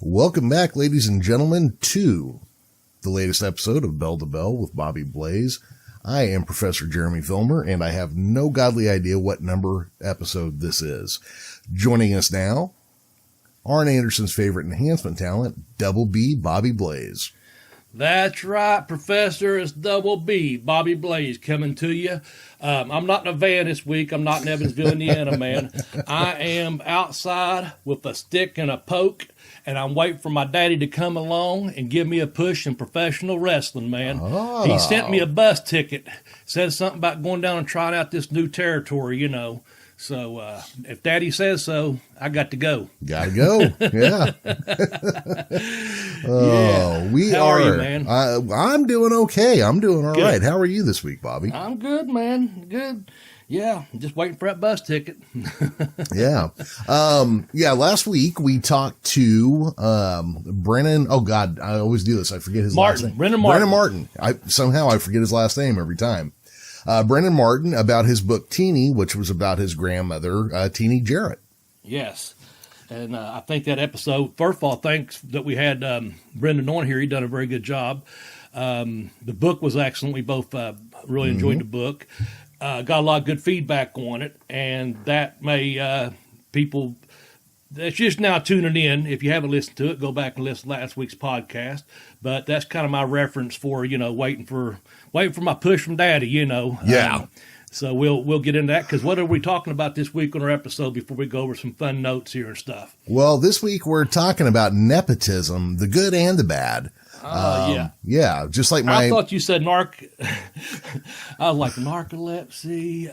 Welcome back, ladies and gentlemen, to the latest episode of Bell to Bell with Bobby Blaze. I am Professor Jeremy Vilmur, and I have no godly idea what number episode this is. Joining us now, Arn Anderson's favorite enhancement talent, Double B, Bobby Blaze. That's right, Professor. It's Double B, Bobby Blaze, coming to you. I'm not in a van this week. I'm not in Evansville, Indiana, man. I am outside with a stick and a poke, and I'm waiting for my daddy to come along and give me a push in professional wrestling, man. Oh. He sent me a bus ticket, said something about going down and trying out this new territory, you know. So if Daddy says so, I got to go. Gotta go. Yeah. Yeah. We How are you, man? I'm doing okay. I'm doing all Good. right. How are you this week, Bobby? I'm good, man. Good. Yeah, just waiting for that bus ticket. Yeah. Last week we talked to Brennan. Oh God, I always do this. I forget his last name. Brennan Martin. I forget his last name every time. Brennan Martin, about his book Teeny, which was about his grandmother, Teeny Jarrett. Yes. And I think that episode, first of all, thanks that we had Brendan on here. He done a very good job. The book was excellent. We both really enjoyed the book. Got a lot of good feedback on it, and that may people that's just now tuning in. If you haven't listened to it, go back and listen to last week's podcast. But that's kind of my reference for, waiting for my push from Daddy, Yeah. So we'll get into that, because what are we talking about this week on our episode before we go over some fun notes here and stuff? Well, this week we're talking about nepotism, the good and the bad. Yeah, just like I thought you said I was like narcolepsy,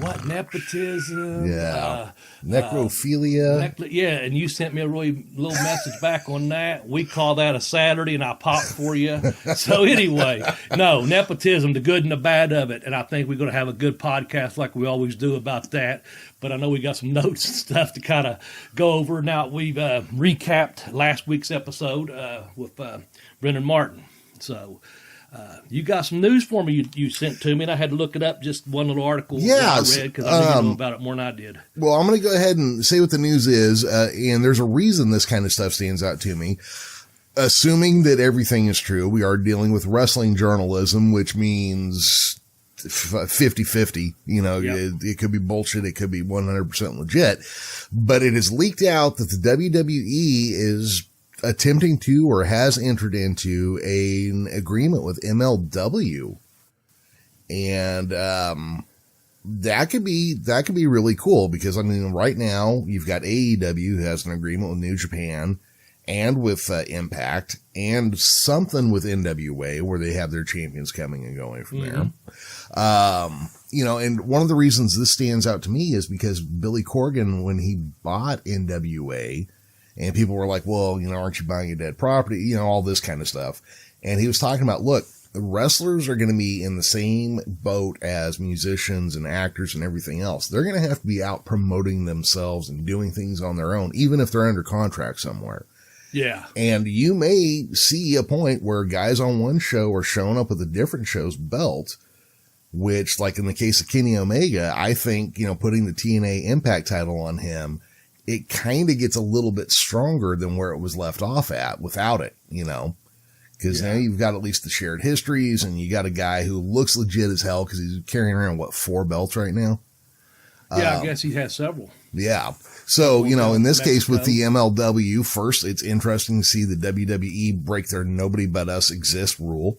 what, nepotism? Yeah, necrophilia. And you sent me a really little message back on that. We call that a Saturday, and I popped for you. So anyway, no, nepotism, the good and the bad of it. And I think we're going to have a good podcast like we always do about that. But I know we got some notes and stuff to kind of go over. Now, we've recapped last week's episode with Brendan Martin. So you got some news for me you sent to me, and I had to look it up, just one little article that I read, because I think you know about it more than I did. Well, I'm going to go ahead and say what the news is, and there's a reason this kind of stuff stands out to me. Assuming that everything is true, we are dealing with wrestling journalism, which means 50-50, Yep. It could be bullshit. It could be 100% legit, but it is leaked out that the WWE is attempting to, or has entered into an agreement with MLW. And, that could be really cool, because right now you've got AEW who has an agreement with New Japan and with Impact, and something with NWA where they have their champions coming and going from there. And one of the reasons this stands out to me is because Billy Corgan, when he bought NWA, and people were like, well, aren't you buying a dead property? All this kind of stuff. And he was talking about, look, wrestlers are going to be in the same boat as musicians and actors and everything else. They're going to have to be out promoting themselves and doing things on their own, even if they're under contract somewhere. Yeah. And you may see a point where guys on one show are showing up with a different show's belt, which, like in the case of Kenny Omega, I think, putting the TNA Impact title on him, it kind of gets a little bit stronger than where it was left off at without it, because now you've got at least the shared histories, and you got a guy who looks legit as hell because he's carrying around, 4 belts right now? Yeah, I guess he has several. Yeah. So, in this case with the MLW, first, it's interesting to see the WWE break their nobody but us exists rule.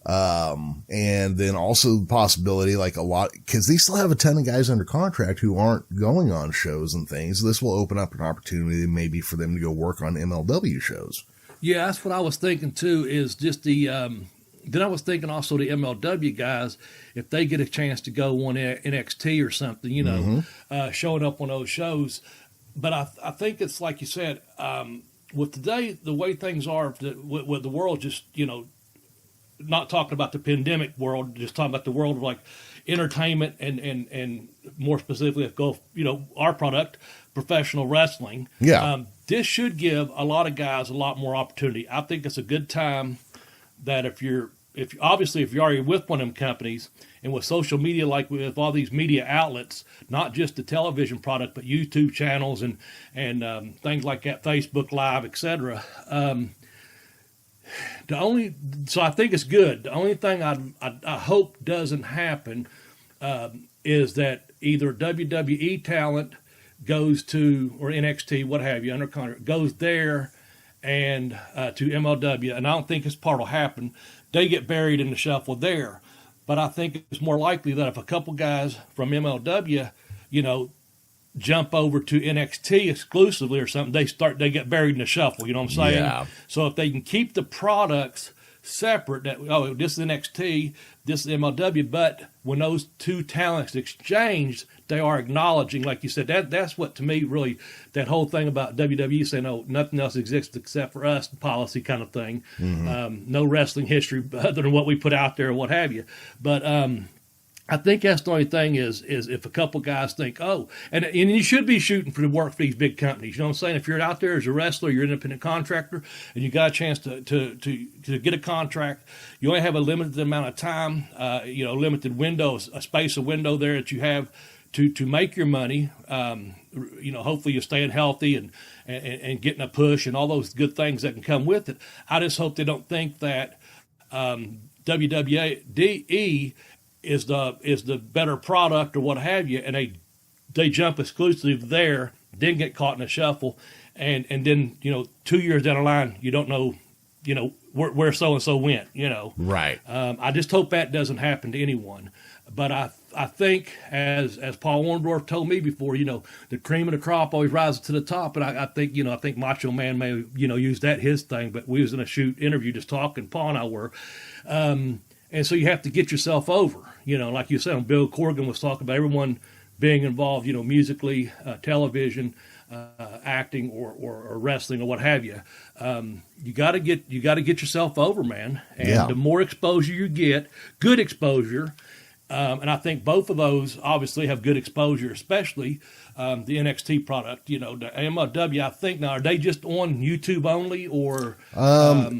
And then also the possibility, because they still have a ton of guys under contract who aren't going on shows and things. This will open up an opportunity maybe for them to go work on MLW shows. Yeah, that's what I was thinking too, is just then I was thinking also the MLW guys, if they get a chance to go on NXT or something, showing up on those shows. But I think it's like you said, with today, the way things are, with the world just, not talking about the pandemic world, just talking about the world of like entertainment and more specifically, our product, professional wrestling. Yeah. This should give a lot of guys a lot more opportunity. I think it's a good time that if you're if you're already with one of them companies, and with social media, like with all these media outlets, not just the television product, but YouTube channels and things like that, Facebook Live, etc. So I think it's good. The only thing I hope doesn't happen is that either WWE talent goes to, or NXT, what have you, under contract, goes there and to MLW, and I don't think this part will happen. They get buried in the shuffle there. But I think it's more likely that if a couple guys from MLW, jump over to NXT exclusively or something, they get buried in the shuffle. You know what I'm saying? Yeah. So if they can keep the products separate, this is NXT, this is MLW, but when those two talents exchange, they are acknowledging, like you said, that's what, to me, really, that whole thing about WWE saying, oh, nothing else exists except for us, policy kind of thing. Mm-hmm. No wrestling history other than what we put out there or what have you. But I think that's the only thing is if a couple guys think, oh, and you should be shooting for the work for these big companies. You know what I'm saying? If you're out there as a wrestler, you're an independent contractor, and you got a chance to get a contract, you only have a limited amount of time, limited window, a space of window there that you have to make your money. Hopefully you're staying healthy and getting a push and all those good things that can come with it. I just hope they don't think that WWE is the better product or what have you, and they jump exclusively there, then get caught in a shuffle, and then 2 years down the line you don't know where so and so went. Right. I just hope that doesn't happen to anyone. But I think as Paul Orndorff told me before, the cream of the crop always rises to the top, and I think Macho Man may use that his thing. But we was in a shoot interview just talking, Paul and I were. And so you have to get yourself over, like you said, Bill Corgan was talking about everyone being involved, musically, television, acting or wrestling or what have you. You got to get yourself over, man. And the more exposure you get, good exposure, and I think both of those obviously have good exposure, especially the NXT product. The MLW, I think now, are they just on YouTube only, or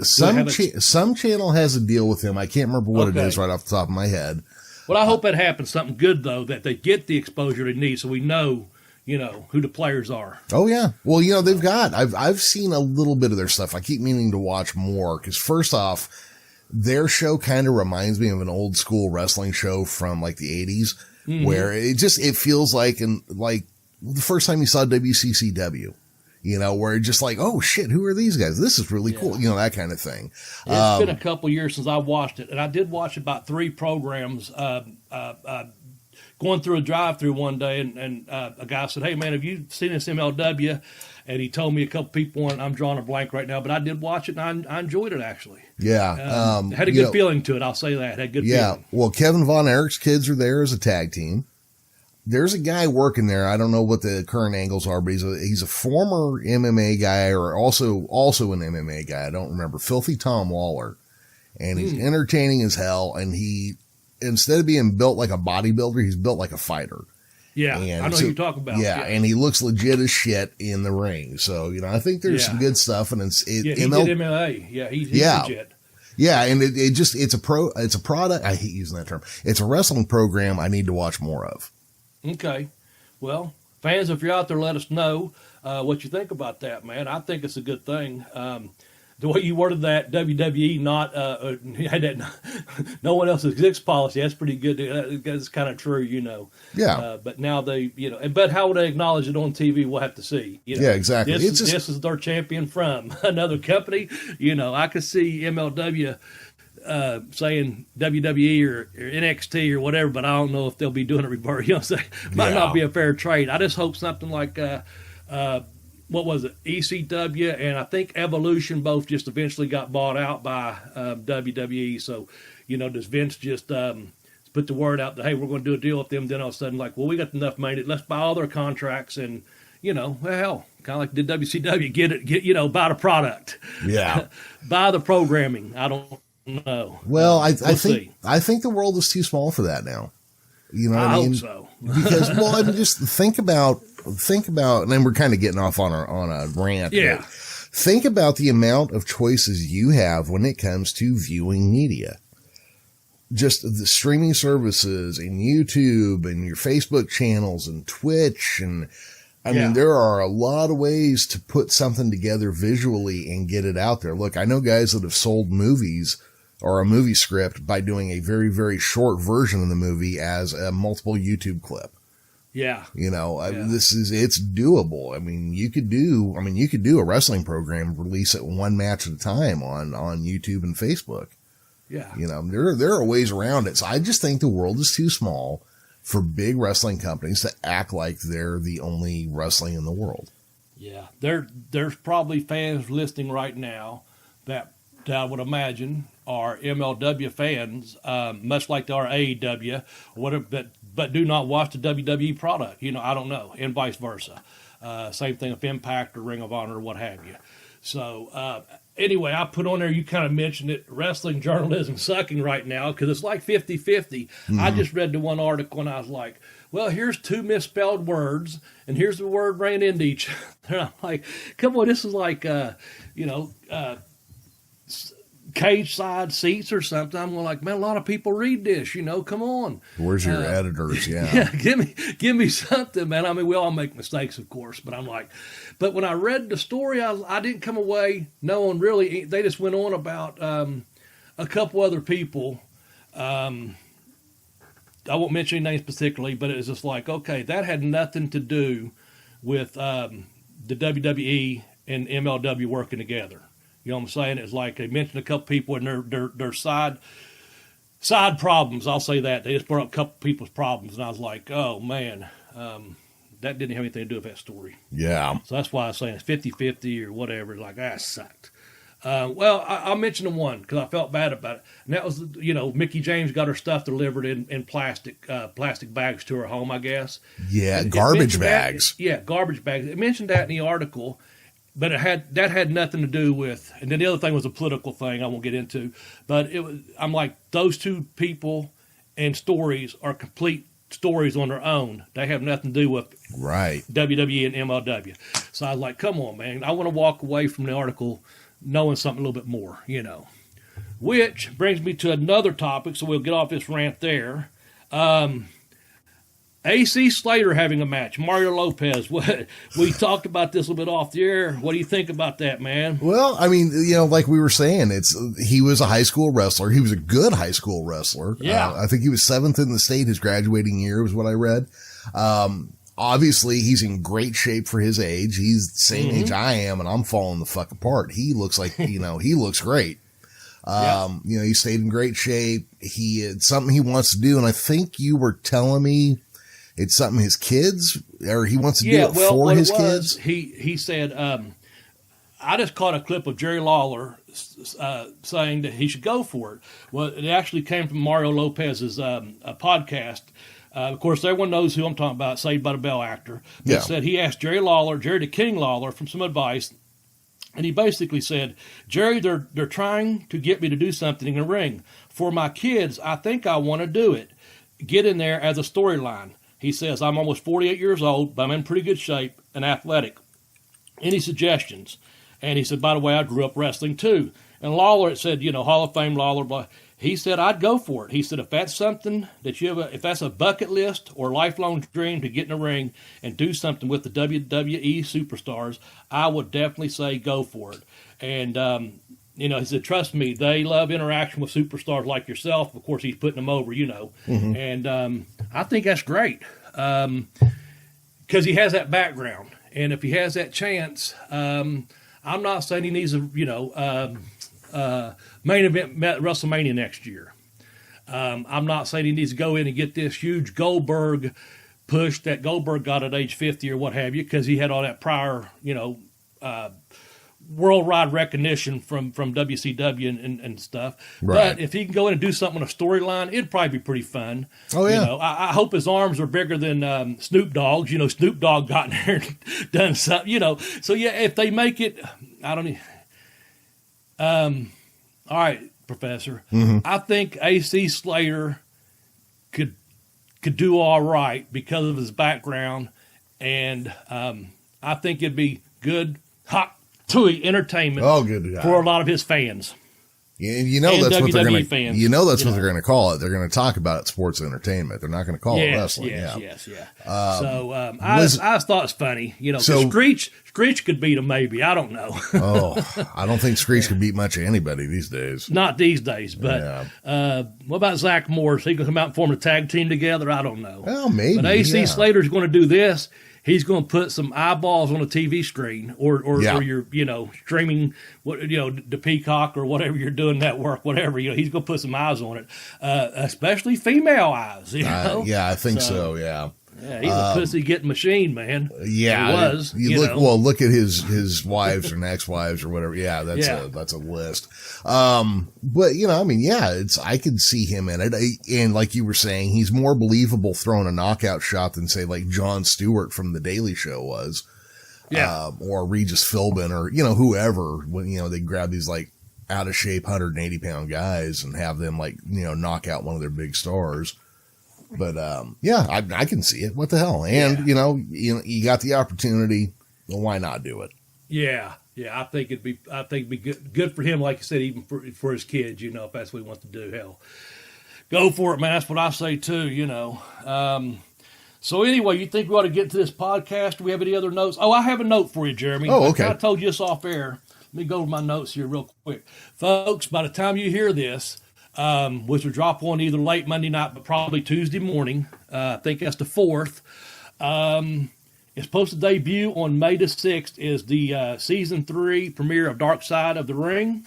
some channel has a deal with them? I can't remember what it is right off the top of my head. Well, I hope that happens. Something good though, that they get the exposure they need, so we know who the players are. Oh yeah. Well, they've got. I've seen a little bit of their stuff. I keep meaning to watch more because first off, their show kind of reminds me of an old school wrestling show from like the 80s, mm-hmm. where it feels like the first time you saw WCCW, where it's just like, oh shit, who are these guys? This is really cool. That kind of thing. It's been a couple years since I watched it, and I did watch about 3 programs, going through a drive-through one day, and a guy said, hey man, have you seen this MLW? And he told me a couple people, and I'm drawing a blank right now, but I did watch it, and I enjoyed it, actually. Yeah. Had a good feeling to it, I'll say that. Had a good feeling. Well, Kevin Von Erich's kids are there as a tag team. There's a guy working there. I don't know what the current angles are, but he's a former MMA guy, or also an MMA guy. I don't remember. Filthy Tom Waller. And he's entertaining as hell, and he, instead of being built like a bodybuilder, he's built like a fighter. Yeah, I know who you're talking about. Yeah, and he looks legit as shit in the ring. So, I think there's some good stuff, and he did MMA. Yeah, he's legit. Yeah, and it's a product. I hate using that term. It's a wrestling program I need to watch more of. Okay. Well, fans, if you're out there, let us know what you think about that, man. I think it's a good thing. The way you worded that, WWE had that no one else exists policy, that's pretty good. That's kind of true, Yeah. But now they, but how would they acknowledge it on TV? We'll have to see. Yeah, exactly. This is their champion from another company. I could see MLW saying WWE or NXT or whatever, but I don't know if they'll be doing it reverse. Might not be a fair trade. I just hope something like what was it, ECW and I think Evolution both just eventually got bought out by WWE. So, does Vince just put the word out that, hey, we're going to do a deal with them, then all of a sudden like, well, we got enough money, let's buy all their contracts and, hell, kind of like the WCW, get buy the product. Yeah. Buy the programming. I don't know. Well, I think the world is too small for that now. You know what I mean? Hope so. Because, I mean, just think about, and then we're kind of getting off on a rant. Yeah. Think about the amount of choices you have when it comes to viewing media. just the streaming services and YouTube and your Facebook channels and Twitch. And I mean, there are a lot of ways to put something together visually and get it out there. Look, I know guys that have sold movies or a movie script by doing a very, very short version of the movie as a multiple YouTube clip. Yeah. You know, it's doable. I mean, you could do a wrestling program, release it one match at a time on YouTube and Facebook. Yeah. You know, there are ways around it. So I just think the world is too small for big wrestling companies to act like they're the only wrestling in the world. Yeah. There's probably fans listening right now that I would imagine are MLW fans, much like they are AEW, whatever, but do not watch the WWE product. You know, I don't know, and vice versa. Same thing with Impact or Ring of Honor or what have you. So anyway, I put on there, you kind of mentioned it, wrestling journalism sucking right now because it's like 50-50. I just read the one article and I was like, well, here's two misspelled words and here's the word ran into each other. I'm like, come on, this is like, cage side seats or something. I'm like, man, a lot of people read this, you know, come on. Where's your editors? Yeah, give me something, man. I mean, we all make mistakes, of course, but I'm like, but when I read the story, I didn't come away knowing really, they just went on about a couple other people. I won't mention any names particularly, but it was just like, okay, that had nothing to do with the WWE and MLW working together. You know what I'm saying? It's like they mentioned a couple people and their side problems. I'll say that. They just brought up a couple people's problems. And I was like, oh, man, that didn't have anything to do with that story. Yeah. So that's why I was saying it's 50-50 or whatever. Like, sucked. Well, I'll mention the one because I felt bad about it. And that was, you know, Mickey James got her stuff delivered in plastic bags to her home, I guess. Yeah, garbage bags. Garbage bags. It mentioned that in the article. But that had nothing to do with, and then the other thing was a political thing I won't get into. But I'm like, those two people and stories are complete stories on their own. They have nothing to do with WWE and MLW. So I was like, come on, man. I want to walk away from the article knowing something a little bit more, you know. Which brings me to another topic, so we'll get off this rant there. AC Slater having a match. Mario Lopez. We talked about this a little bit off the air. What do you think about that, man? Well, I mean, you know, like we were saying, he was a high school wrestler. He was a good high school wrestler. Yeah. I think he was 7th in the state. His graduating year was what I read. Obviously, he's in great shape for his age. He's the same age I am, and I'm falling the fuck apart. He looks like, you know, he looks great. You know, he stayed in great shape. It's something he wants to do, and I think you were telling me it's something his kids, or he wants to do it for his kids. He said, I just caught a clip of Jerry Lawler saying that he should go for it. Well, it actually came from Mario Lopez's podcast. Of course, everyone knows who I'm talking about, Saved by the Bell actor. But said he asked Jerry the King Lawler, for some advice, and he basically said, Jerry, they're trying to get me to do something in the ring. For my kids, I think I want to do it. Get in there as a storyline. He says, I'm almost 48 years old, but I'm in pretty good shape and athletic. Any suggestions? And he said, by the way, I grew up wrestling too. And Lawler, it said, you know, Hall of Fame Lawler, blah. He said, I'd go for it. He said, if that's something that if that's a bucket list or lifelong dream to get in the ring and do something with the WWE superstars, I would definitely say go for it. And, you know, he said, trust me, they love interaction with superstars like yourself. Of course, he's putting them over, you know. And I think that's great because he has that background. And if he has that chance, I'm not saying he needs a, you know, main event WrestleMania next year. I'm not saying he needs to go in and get this huge Goldberg push that Goldberg got at age 50 or what have you, because he had all that prior, you know, worldwide recognition from WCW and stuff. Right. But if he can go in and do something on a storyline, it'd probably be pretty fun. Oh, yeah. You know, I hope his arms are bigger than Snoop Dogg's. You know, Snoop Dogg got in there and done something, you know. So, yeah, if they make it, I don't know. All right, Professor. I think AC Slater could do all right because of his background, and I think it'd be good, hot, entertainment for a lot of his fans. You know and that's WWE what they're going to. fans, You know that's what they're going to call it. They're going to talk about it sports entertainment. They're not going to call it wrestling. Yes. So I just thought it's funny. So Screech could beat him, maybe. I don't know. I don't think Screech could beat much of anybody these days. Not these days. But what about Zach Morris? He going to come out and form a tag team together? I don't know. Well, maybe. But AC Slater's going to do this. He's going to put some eyeballs on a TV screen or your, streaming, the Peacock or whatever you're doing, network, whatever, he's going to put some eyes on it, especially female eyes, Yeah, I think so. Yeah. Yeah, he's a pussy-getting machine, man. Yeah, he was. Look at his wives or ex-wives or whatever. Yeah, that's a list. But I could see him in it. And like you were saying, he's more believable throwing a knockout shot than say like Jon Stewart from The Daily Show was. Yeah. Or Regis Philbin or whoever. When they grab these like out of shape 180-pound guys and have them like knock out one of their big stars. But, I can see it. What the hell? And, you got the opportunity. Well, why not do it? Yeah. I think it'd be good for him. Like you said, even for his kids, if that's what he wants to do, hell, go for it, man. That's what I say too, So anyway, you think we ought to get to this podcast? Do we have any other notes? Oh, I have a note for you, Jeremy. Oh, okay. I told you this off air. Let me go over my notes here real quick. Folks, by the time you hear this, which will drop on either late Monday night, but probably Tuesday morning. I think that's the 4th. It's supposed to debut on May the 6th is the season 3 premiere of Dark Side of the Ring.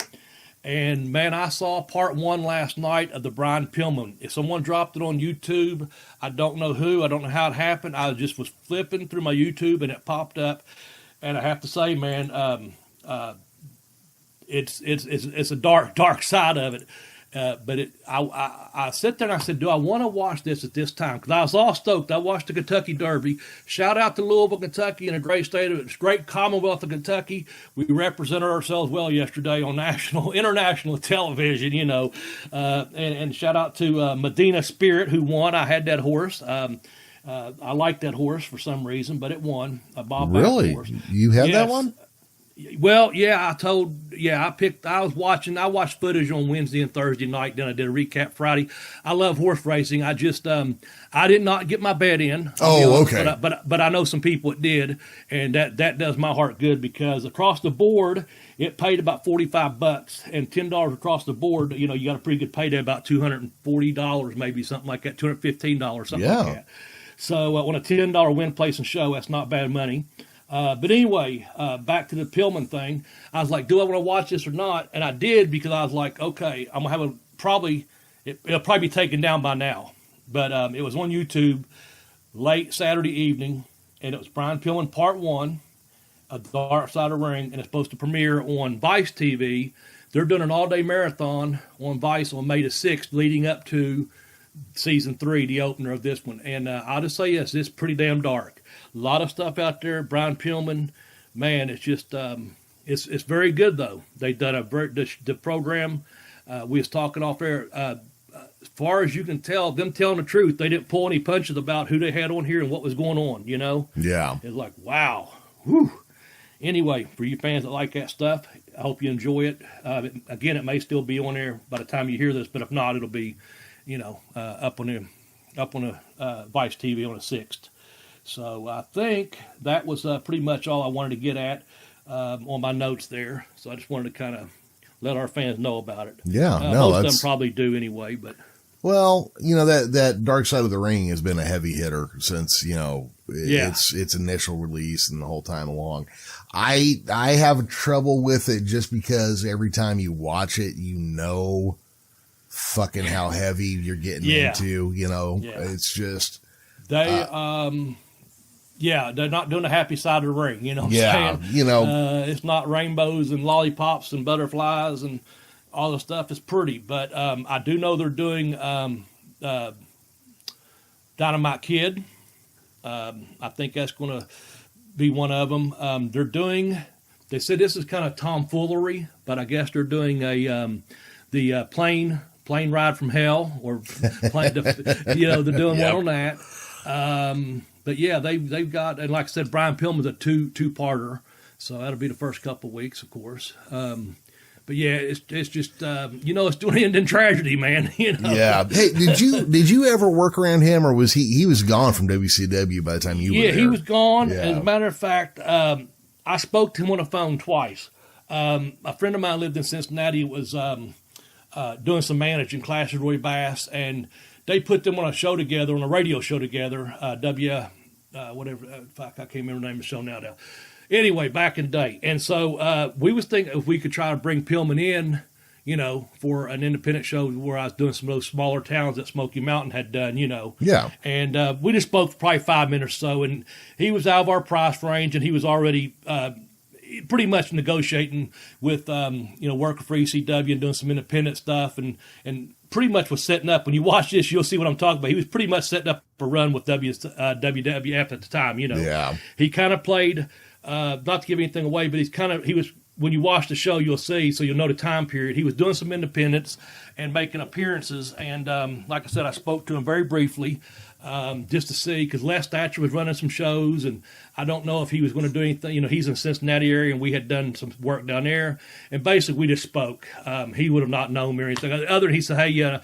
And man, I saw part 1 last night of the Brian Pillman. If someone dropped it on YouTube, I don't know who, I don't know how it happened. I just was flipping through my YouTube and it popped up. And I have to say, man, it's a dark side of it. But I sat there and I said, do I want to watch this at this time? Because I was all stoked. I watched the Kentucky Derby. Shout out to Louisville, Kentucky, and a great state of it's great Commonwealth of Kentucky. We represented ourselves well yesterday on international television, and shout out to Medina Spirit who won. I had that horse. I like that horse for some reason, but it won. A Bob really? Horse. You had that one? Well, yeah, I watched footage on Wednesday and Thursday night, then I did a recap Friday. I love horse racing. I just, I did not get my bet in. Okay. But I know some people that did, and that does my heart good because across the board, it paid about $45 and $10 across the board. You got a pretty good payday, about $240, maybe something like that, $215, something like that. So on a $10 win, place, and show, that's not bad money. But anyway, back to the Pillman thing. I was like, do I want to watch this or not? And I did because I was like, okay, I'm going to have it'll probably be taken down by now. But it was on YouTube late Saturday evening, and it was Brian Pillman Part 1 of The Dark Side of the Ring, and it's supposed to premiere on Vice TV. They're doing an all-day marathon on Vice on May the 6th leading up to Season 3, the opener of this one. And I'll just say this, it's pretty damn dark. A lot of stuff out there. Brian Pillman, man, it's just it's very good though. They've done the program. We was talking off air. As far as you can tell, them telling the truth. They didn't pull any punches about who they had on here and what was going on. Yeah. It's like wow. Whew. Anyway, for you fans that like that stuff, I hope you enjoy it. Again, it may still be on there by the time you hear this, but if not, it'll be up on the Vice TV on the 6th. So I think that was pretty much all I wanted to get at on my notes there. So I just wanted to kind of let our fans know about it. Yeah, most of them probably do anyway. But well, that Dark Side of the Ring has been a heavy hitter since its initial release and the whole time along. I have trouble with it just because every time you watch it, fucking how heavy you're getting into. It's just they're not doing the happy side of the ring, what I'm saying? It's not rainbows and lollipops and butterflies and all the stuff. It's pretty, but I do know they're doing Dynamite Kid. I think that's going to be one of them. They said this is kind of tomfoolery, but I guess they're doing the plane ride from hell, or they're doing one on that. But yeah, they've got, and like I said, Brian Pillman's a two-parter, so that'll be the first couple of weeks, of course. but yeah, it's just it's doing end in tragedy, man. Yeah. Hey, did you ever work around him, or was he was gone from WCW by the time you were there? Yeah, he was gone. Yeah. As a matter of fact, I spoke to him on the phone twice. A friend of mine lived in Cincinnati, was doing some managing, Clash of Roy Bass, and they put them on a show together, on a radio show together, whatever, I can't remember the name of the show now. Anyway, back in the day. And so we was thinking if we could try to bring Pillman in, for an independent show where I was doing some of those smaller towns that Smoky Mountain had done, Yeah. And we just spoke for probably 5 minutes or so, and he was out of our price range, and he was already pretty much negotiating with, working for ECW and doing some independent stuff, and pretty much was setting up. When you watch this, you'll see what I'm talking about. He was pretty much setting up a run with WWF at the time, Yeah. He kind of played, not to give anything away, but he was, when you watch the show, you'll see, so you'll know the time period. He was doing some independents and making appearances, and like I said, I spoke to him very briefly, just to see, because Les Thatcher was running some shows, and I don't know if he was going to do anything. He's in the Cincinnati area, and we had done some work down there, and basically we just spoke. He would have not known me or anything other than he said, hey,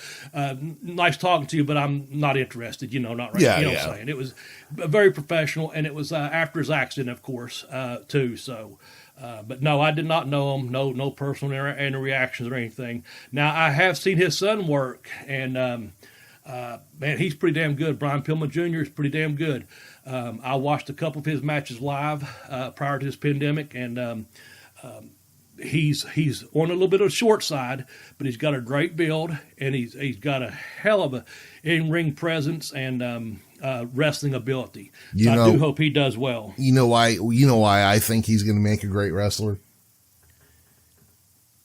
nice talking to you, but I'm not interested, not right. Yeah, what I'm saying. It was very professional, and it was after his accident, of course, too, so... but no, I did not know him. No personal reactions or anything. Now, I have seen his son work, and man, he's pretty damn good. Brian Pillman Jr. is pretty damn good. I watched a couple of his matches live prior to this pandemic, and he's on a little bit of the short side, but he's got a great build, and he's got a hell of a in-ring presence and wrestling ability. So I do hope he does well. You know why I think he's going to make a great wrestler?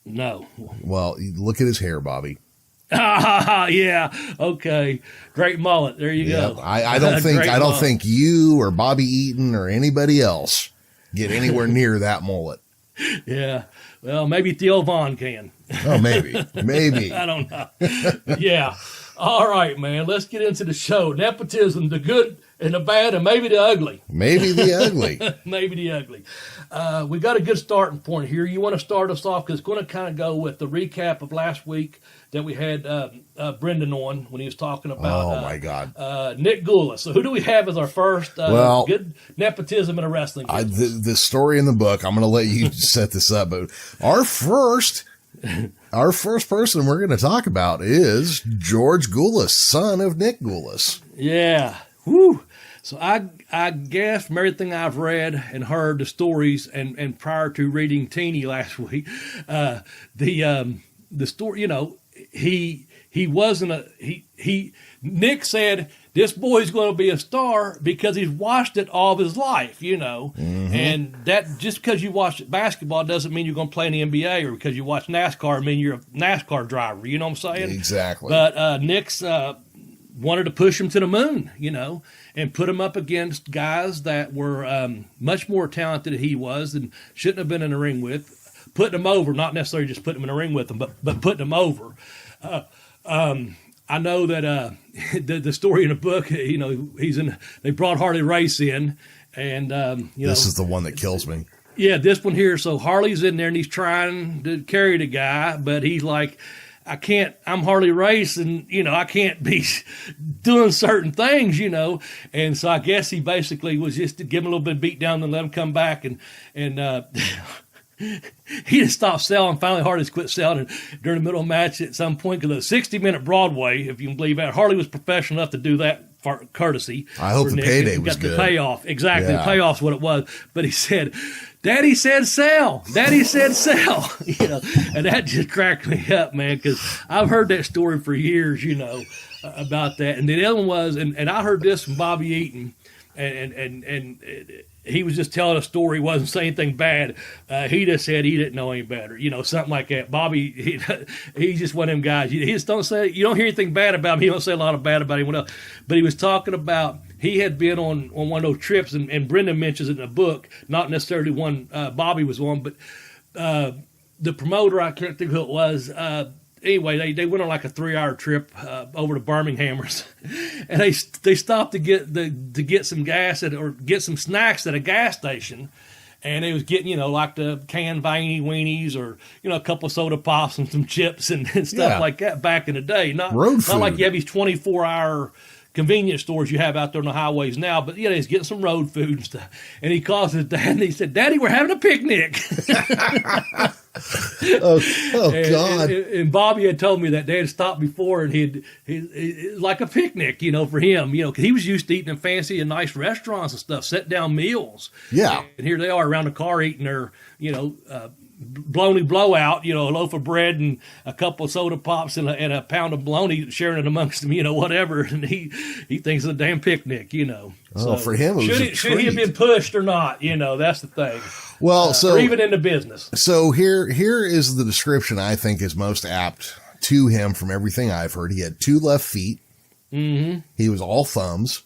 No. Well, look at his hair, Bobby. Yeah. Okay. Great mullet. There you go. I don't think you or Bobby Eaton or anybody else get anywhere near that mullet. Yeah. Well, maybe Theo Vaughn can. Oh, maybe. I don't know. Yeah. All right, man. Let's get into the show. Nepotism, the good and the bad, and maybe the ugly. Maybe the ugly. Maybe the ugly. We got a good starting point here. You want to start us off, because it's going to kind of go with the recap of last week that we had Brendan on when he was talking about my God. Nick Goulas. So who do we have as our first good nepotism in a wrestling business? The story in the book, I'm going to let you set this up, but our first person we're going to talk about is George Goulas, son of Nick Goulas. Yeah. Woo. So I guess from everything I've read and heard, the stories, and prior to reading Teeny last week, the story, he wasn't Nick said, this boy's going to be a star because he's watched it all of his life, Mm-hmm. and that just because you watch basketball doesn't mean you're going to play in the NBA, or because you watch NASCAR mean you're a NASCAR driver, you know what I'm saying? Exactly. But Nick's wanted to push him to the moon, and put him up against guys that were much more talented than he was and shouldn't have been in the ring with, putting him over, not necessarily just putting him in the ring with him, but putting him over. I know that the story in the book, they brought Harley Race in, and this is the one that kills me. Yeah, this one here. So Harley's in there and he's trying to carry the guy, but he's like, I'm Harley Race, and, I can't be doing certain things, And so I guess he basically was just to give him a little bit of beat down and let him come back. And he just stopped selling. Finally, Harley just quit selling. And during the middle of the match at some point, because a 60-minute Broadway, if you can believe that, Harley was professional enough to do that for courtesy. I hope the payday was good. Got the payoff. Exactly. Yeah. The payoff's what it was. But he said, Daddy said sell. Daddy said sell. And that just cracked me up, man, because I've heard that story for years, about that. And the other one was, and I heard this from Bobby Eaton, and he was just telling a story. He wasn't saying anything bad. He just said he didn't know any better, something like that. Bobby, he's just one of them guys. You don't hear anything bad about him. He don't say a lot of bad about anyone else. But he was talking about, he had been on one of those trips, and Brendan mentions it in the book, not necessarily one Bobby was on, but the promoter, I can't think who it was, anyway, they went on like a 3-hour trip over to Birmingham, and they stopped to get some gas or get some snacks at a gas station, And it was getting, like the canned veiny weenies or, a couple of soda pops and some chips and stuff like that back in the day. Not like you have these 24-hour convenience stores you have out there on the highways now, but he's getting some road food and stuff. And he calls his dad and he said, "Daddy, we're having a picnic." God. And Bobby had told me that they had stopped before and he like a picnic, for him, because he was used to eating in fancy and nice restaurants and stuff, set down meals. Yeah. And here they are around the car eating their, bologna blowout, a loaf of bread and a couple of soda pops and a pound of bologna, sharing it amongst them, whatever. And he thinks it's a damn picnic, So for him, it was should he have been pushed or not? That's the thing. Well, or even in the business. So here is the description I think is most apt to him from everything I've heard. He had 2 left feet. Mm-hmm. He was all thumbs.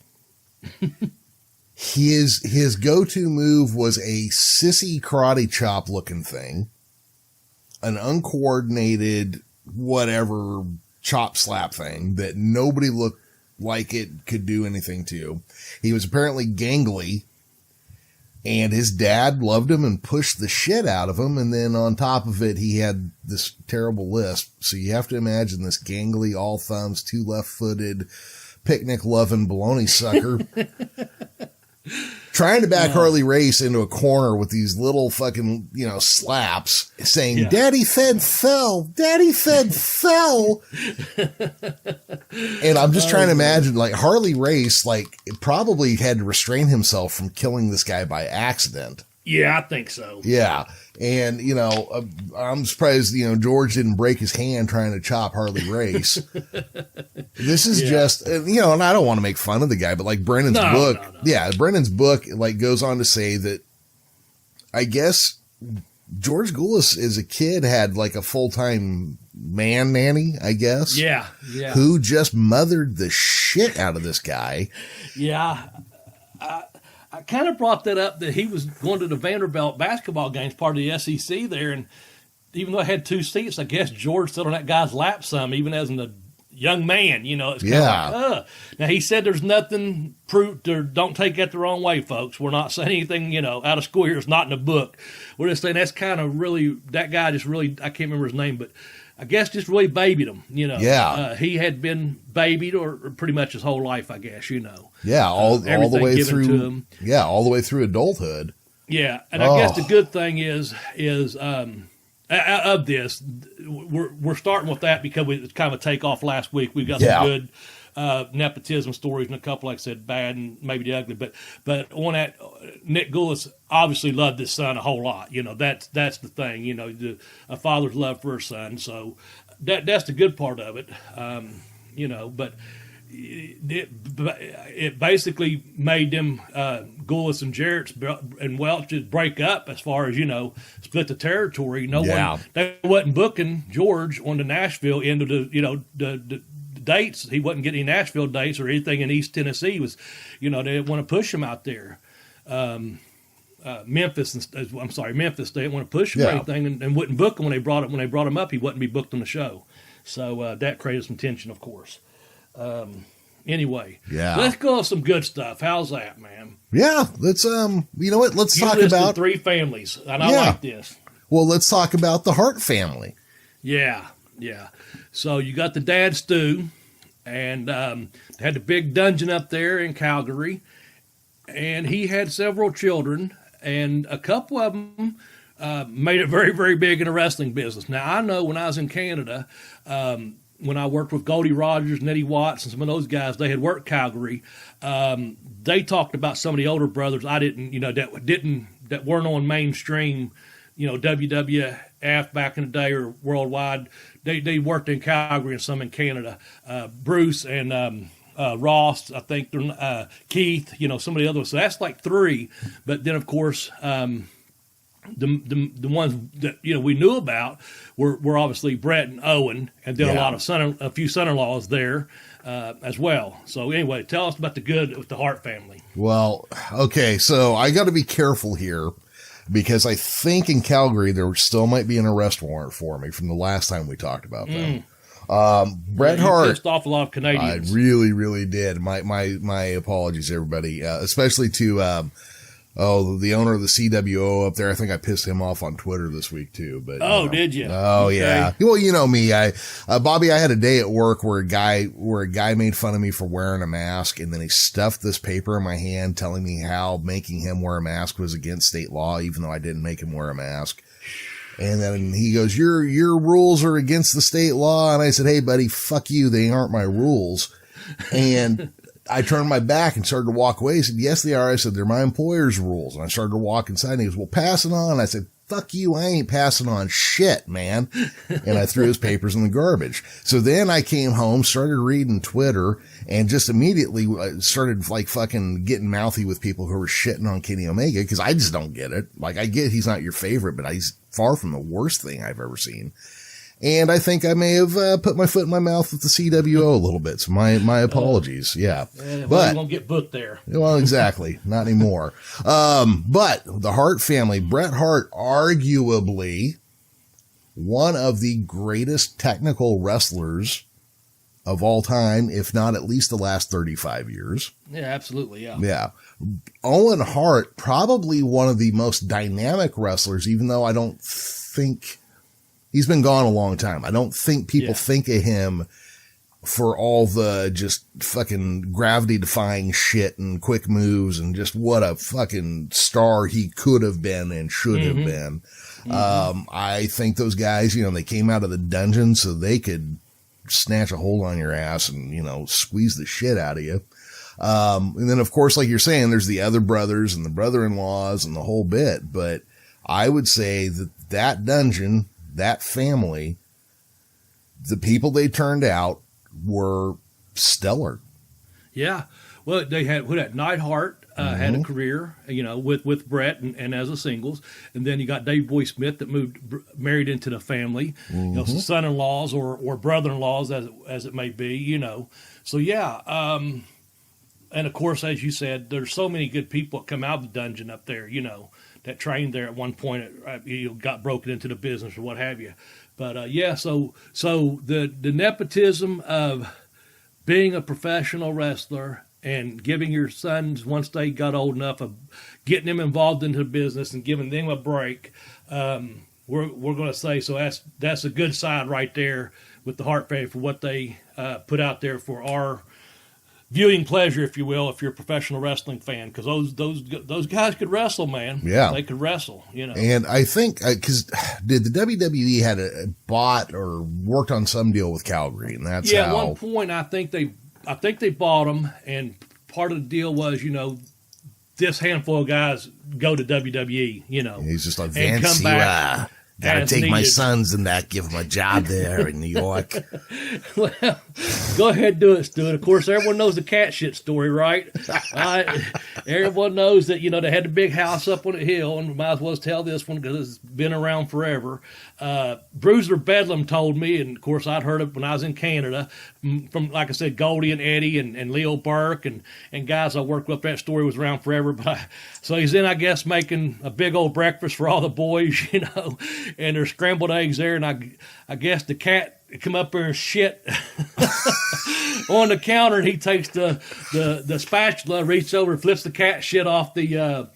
His go-to move was a sissy karate chop looking thing, an uncoordinated whatever chop slap thing that nobody looked like it could do anything to. He was apparently gangly, and his dad loved him and pushed the shit out of him. And then on top of it, he had this terrible lisp. So you have to imagine this gangly, all thumbs, 2 left-footed, picnic-loving baloney sucker trying to back Harley Race into a corner with these little fucking, slaps saying, "Daddy said so. Daddy said so." And I'm just trying to imagine, like, Harley Race, probably had to restrain himself from killing this guy by accident. Yeah, I think so. Yeah. And, I'm surprised, George didn't break his hand trying to chop Harley Race. This is just, and I don't want to make fun of the guy, but like Brennan's book. No. Yeah. Brennan's book, goes on to say that I guess George Goulas as a kid had like a full-time man nanny, I guess. Yeah. Yeah. Who just mothered the shit out of this guy. Yeah. I kind of brought that up that he was going to the Vanderbilt basketball games, part of the SEC there, and even though I had 2 seats, I guess George sat on that guy's lap some, even as a young man, It's kind of like, ugh. Now, he said there's nothing proved, or don't take that the wrong way, folks. We're not saying anything, out of school here. It's not in the book. We're just saying that's kind of really, that guy just really, I can't remember his name, but I guess just really babied him, Yeah. He had been babied or pretty much his whole life, I guess, Yeah, all the way through. To him. Yeah, all the way through adulthood. Yeah, and I guess the good thing is of this, we're starting with that because it's kind of a takeoff last week. We've got some good nepotism stories and a couple, like I said, bad and maybe the ugly. But on that, Nick Goulas obviously loved his son a whole lot. That's the thing. A father's love for his son. So that's the good part of it. But it basically made them Goulas and Jarrett's and Welch's break up as far as split the territory. They wasn't booking George on the Nashville end of the dates. He wasn't getting any Nashville dates or anything in East Tennessee. They didn't want to push him out there. Memphis. They didn't want to push him or anything, and wouldn't book him when they brought him up. He wouldn't be booked on the show. So that created some tension, of course. Anyway, let's go with some good stuff. How's that, man? Yeah, let's you know what? Let's talk about 3 families, and I like this. Well, let's talk about the Hart family. Yeah. So you got the dad, Stu, and they had the big dungeon up there in Calgary, and he had several children, and a couple of them made it very, very big in the wrestling business. Now, I know when I was in Canada, when I worked with Goldie Rogers and Eddie Watts and some of those guys, they had worked Calgary. They talked about some of the older brothers I didn't, that weren't on mainstream, WWF back in the day or worldwide. They worked in Calgary and some in Canada. Bruce and Ross, I think, Keith, some of the others. So that's like 3. But then, of course, the ones that we knew about were obviously Brett and Owen, and then a few son-in-laws there as well. So anyway, tell us about the good with the Hart family. Well, okay, so I got to be careful here because I think in Calgary there still might be an arrest warrant for me from the last time we talked about them. Bret Hart pissed off a lot of Canadians. I really, really did. My apologies, everybody, especially to Oh, the owner of the CWO up there. I think I pissed him off on Twitter this week too. But did you? Oh, okay. Yeah. Well, you know me. Bobby, I had a day at work where a guy made fun of me for wearing a mask, and then he stuffed this paper in my hand, telling me how making him wear a mask was against state law, even though I didn't make him wear a mask. And then he goes, "Your rules are against the state law." And I said, "Hey, buddy, fuck you. They aren't my rules." And I turned my back and started to walk away. He said, "Yes, they are." I said, "They're my employer's rules." And I started to walk inside, and he goes, "Well, pass it on." I said, "Fuck you. I ain't passing on shit, man." And I threw his papers in the garbage. So then I came home, started reading Twitter, and just immediately started like fucking getting mouthy with people who were shitting on Kenny Omega, because I just don't get it. Like, I get he's not your favorite, but he's far from the worst thing I've ever seen. And I think I may have put my foot in my mouth with the CWO a little bit. So my apologies. Yeah. But you won't get booked there. Well, exactly. Not anymore. But the Hart family, Bret Hart, arguably one of the greatest technical wrestlers of all time, if not at least the last 35 years. Yeah, absolutely. Yeah. Yeah. Owen Hart, probably one of the most dynamic wrestlers, even though I don't think he's been gone a long time. I don't think people think of him for all the just fucking gravity defying shit and quick moves and just what a fucking star he could have been and should have been. I think those guys, they came out of the dungeon so they could snatch a hold on your ass and, squeeze the shit out of you. And then of course, like you're saying, there's the other brothers and the brother-in-laws and the whole bit. But I would say that dungeon, that family, the people they turned out were stellar. Yeah. Well, they had Neidhart had a career, with Bret and as a singles. And then you got Dave Boy Smith that married into the family, son-in-laws or brother-in-laws as it may be, So, yeah. And of course, as you said, there's so many good people that come out of the dungeon up there, that trained there at one point, got broken into the business or what have you. But so the nepotism of being a professional wrestler and giving your sons, once they got old enough, of getting them involved into the business and giving them a break, we're going to say, so that's a good side right there with the Hart family for what they put out there for our viewing pleasure, if you will, if you're a professional wrestling fan, because those guys could wrestle, man. Yeah, they could wrestle. And I think because did the WWE had a bought or worked on some deal with Calgary, and that's at one point I think they bought them, and part of the deal was this handful of guys go to WWE. He's just like, Vince, gotta take my sons and give them a job there in New York. Well, go ahead and do it, Stuart. Of course, everyone knows the cat shit story, right? Everyone knows that, they had the big house up on the hill, and we might as well tell this one because it's been around forever. Bruiser Bedlam told me, and of course I'd heard it when I was in Canada, from, like I said, Goldie and Eddie and Leo Burke and guys I worked with. That story was around forever. So he's in, I guess, making a big old breakfast for all the boys, and there's scrambled eggs there, and I guess the cat come up there and shit on the counter, and he takes the spatula, reaches over, flips the cat shit off the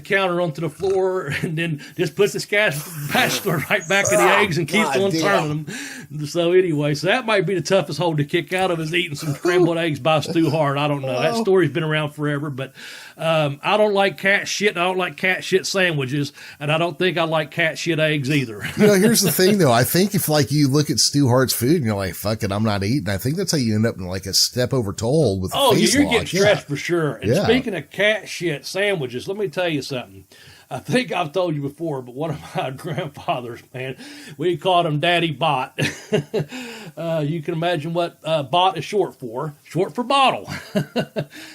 counter onto the floor, and then just puts the spatula right back in the eggs and keeps on turning them. So anyway, that might be the toughest hold to kick out of, is eating some scrambled eggs by Stu Hart. I don't know. That story's been around forever, but I don't like cat shit, and I don't like cat shit sandwiches, and I don't think I like cat shit eggs either. Here's the thing, though. I think if you look at Stu Hart's food and you're like, fuck it, I'm not eating, I think that's how you end up in a step over told with the face you're lock. Getting stressed for sure. And speaking of cat shit sandwiches, let me tell you something. I think I've told you before, but one of my grandfathers, man, we called him Daddy Bot. You can imagine what Bot is short for bottle.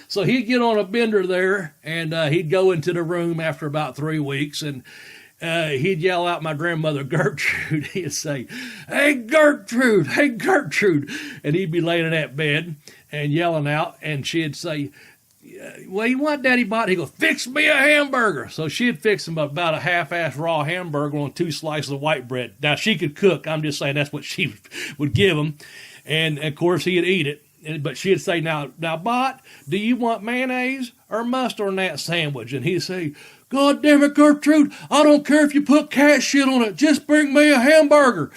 So he'd get on a bender there, and he'd go into the room after about 3 weeks, and he'd yell out my grandmother, Gertrude. He'd say, hey, Gertrude, hey, Gertrude. And he'd be laying in that bed and yelling out, and she'd say, well, you want Daddy Bot? He goes, fix me a hamburger. So she'd fix him about a half-ass raw hamburger on 2 slices of white bread. Now, she could cook. I'm just saying that's what she would give him. And, of course, he'd eat it. but she'd say, now, Bot, do you want mayonnaise or mustard on that sandwich? And he'd say, God damn it, Gertrude, I don't care if you put cat shit on it. Just bring me a hamburger.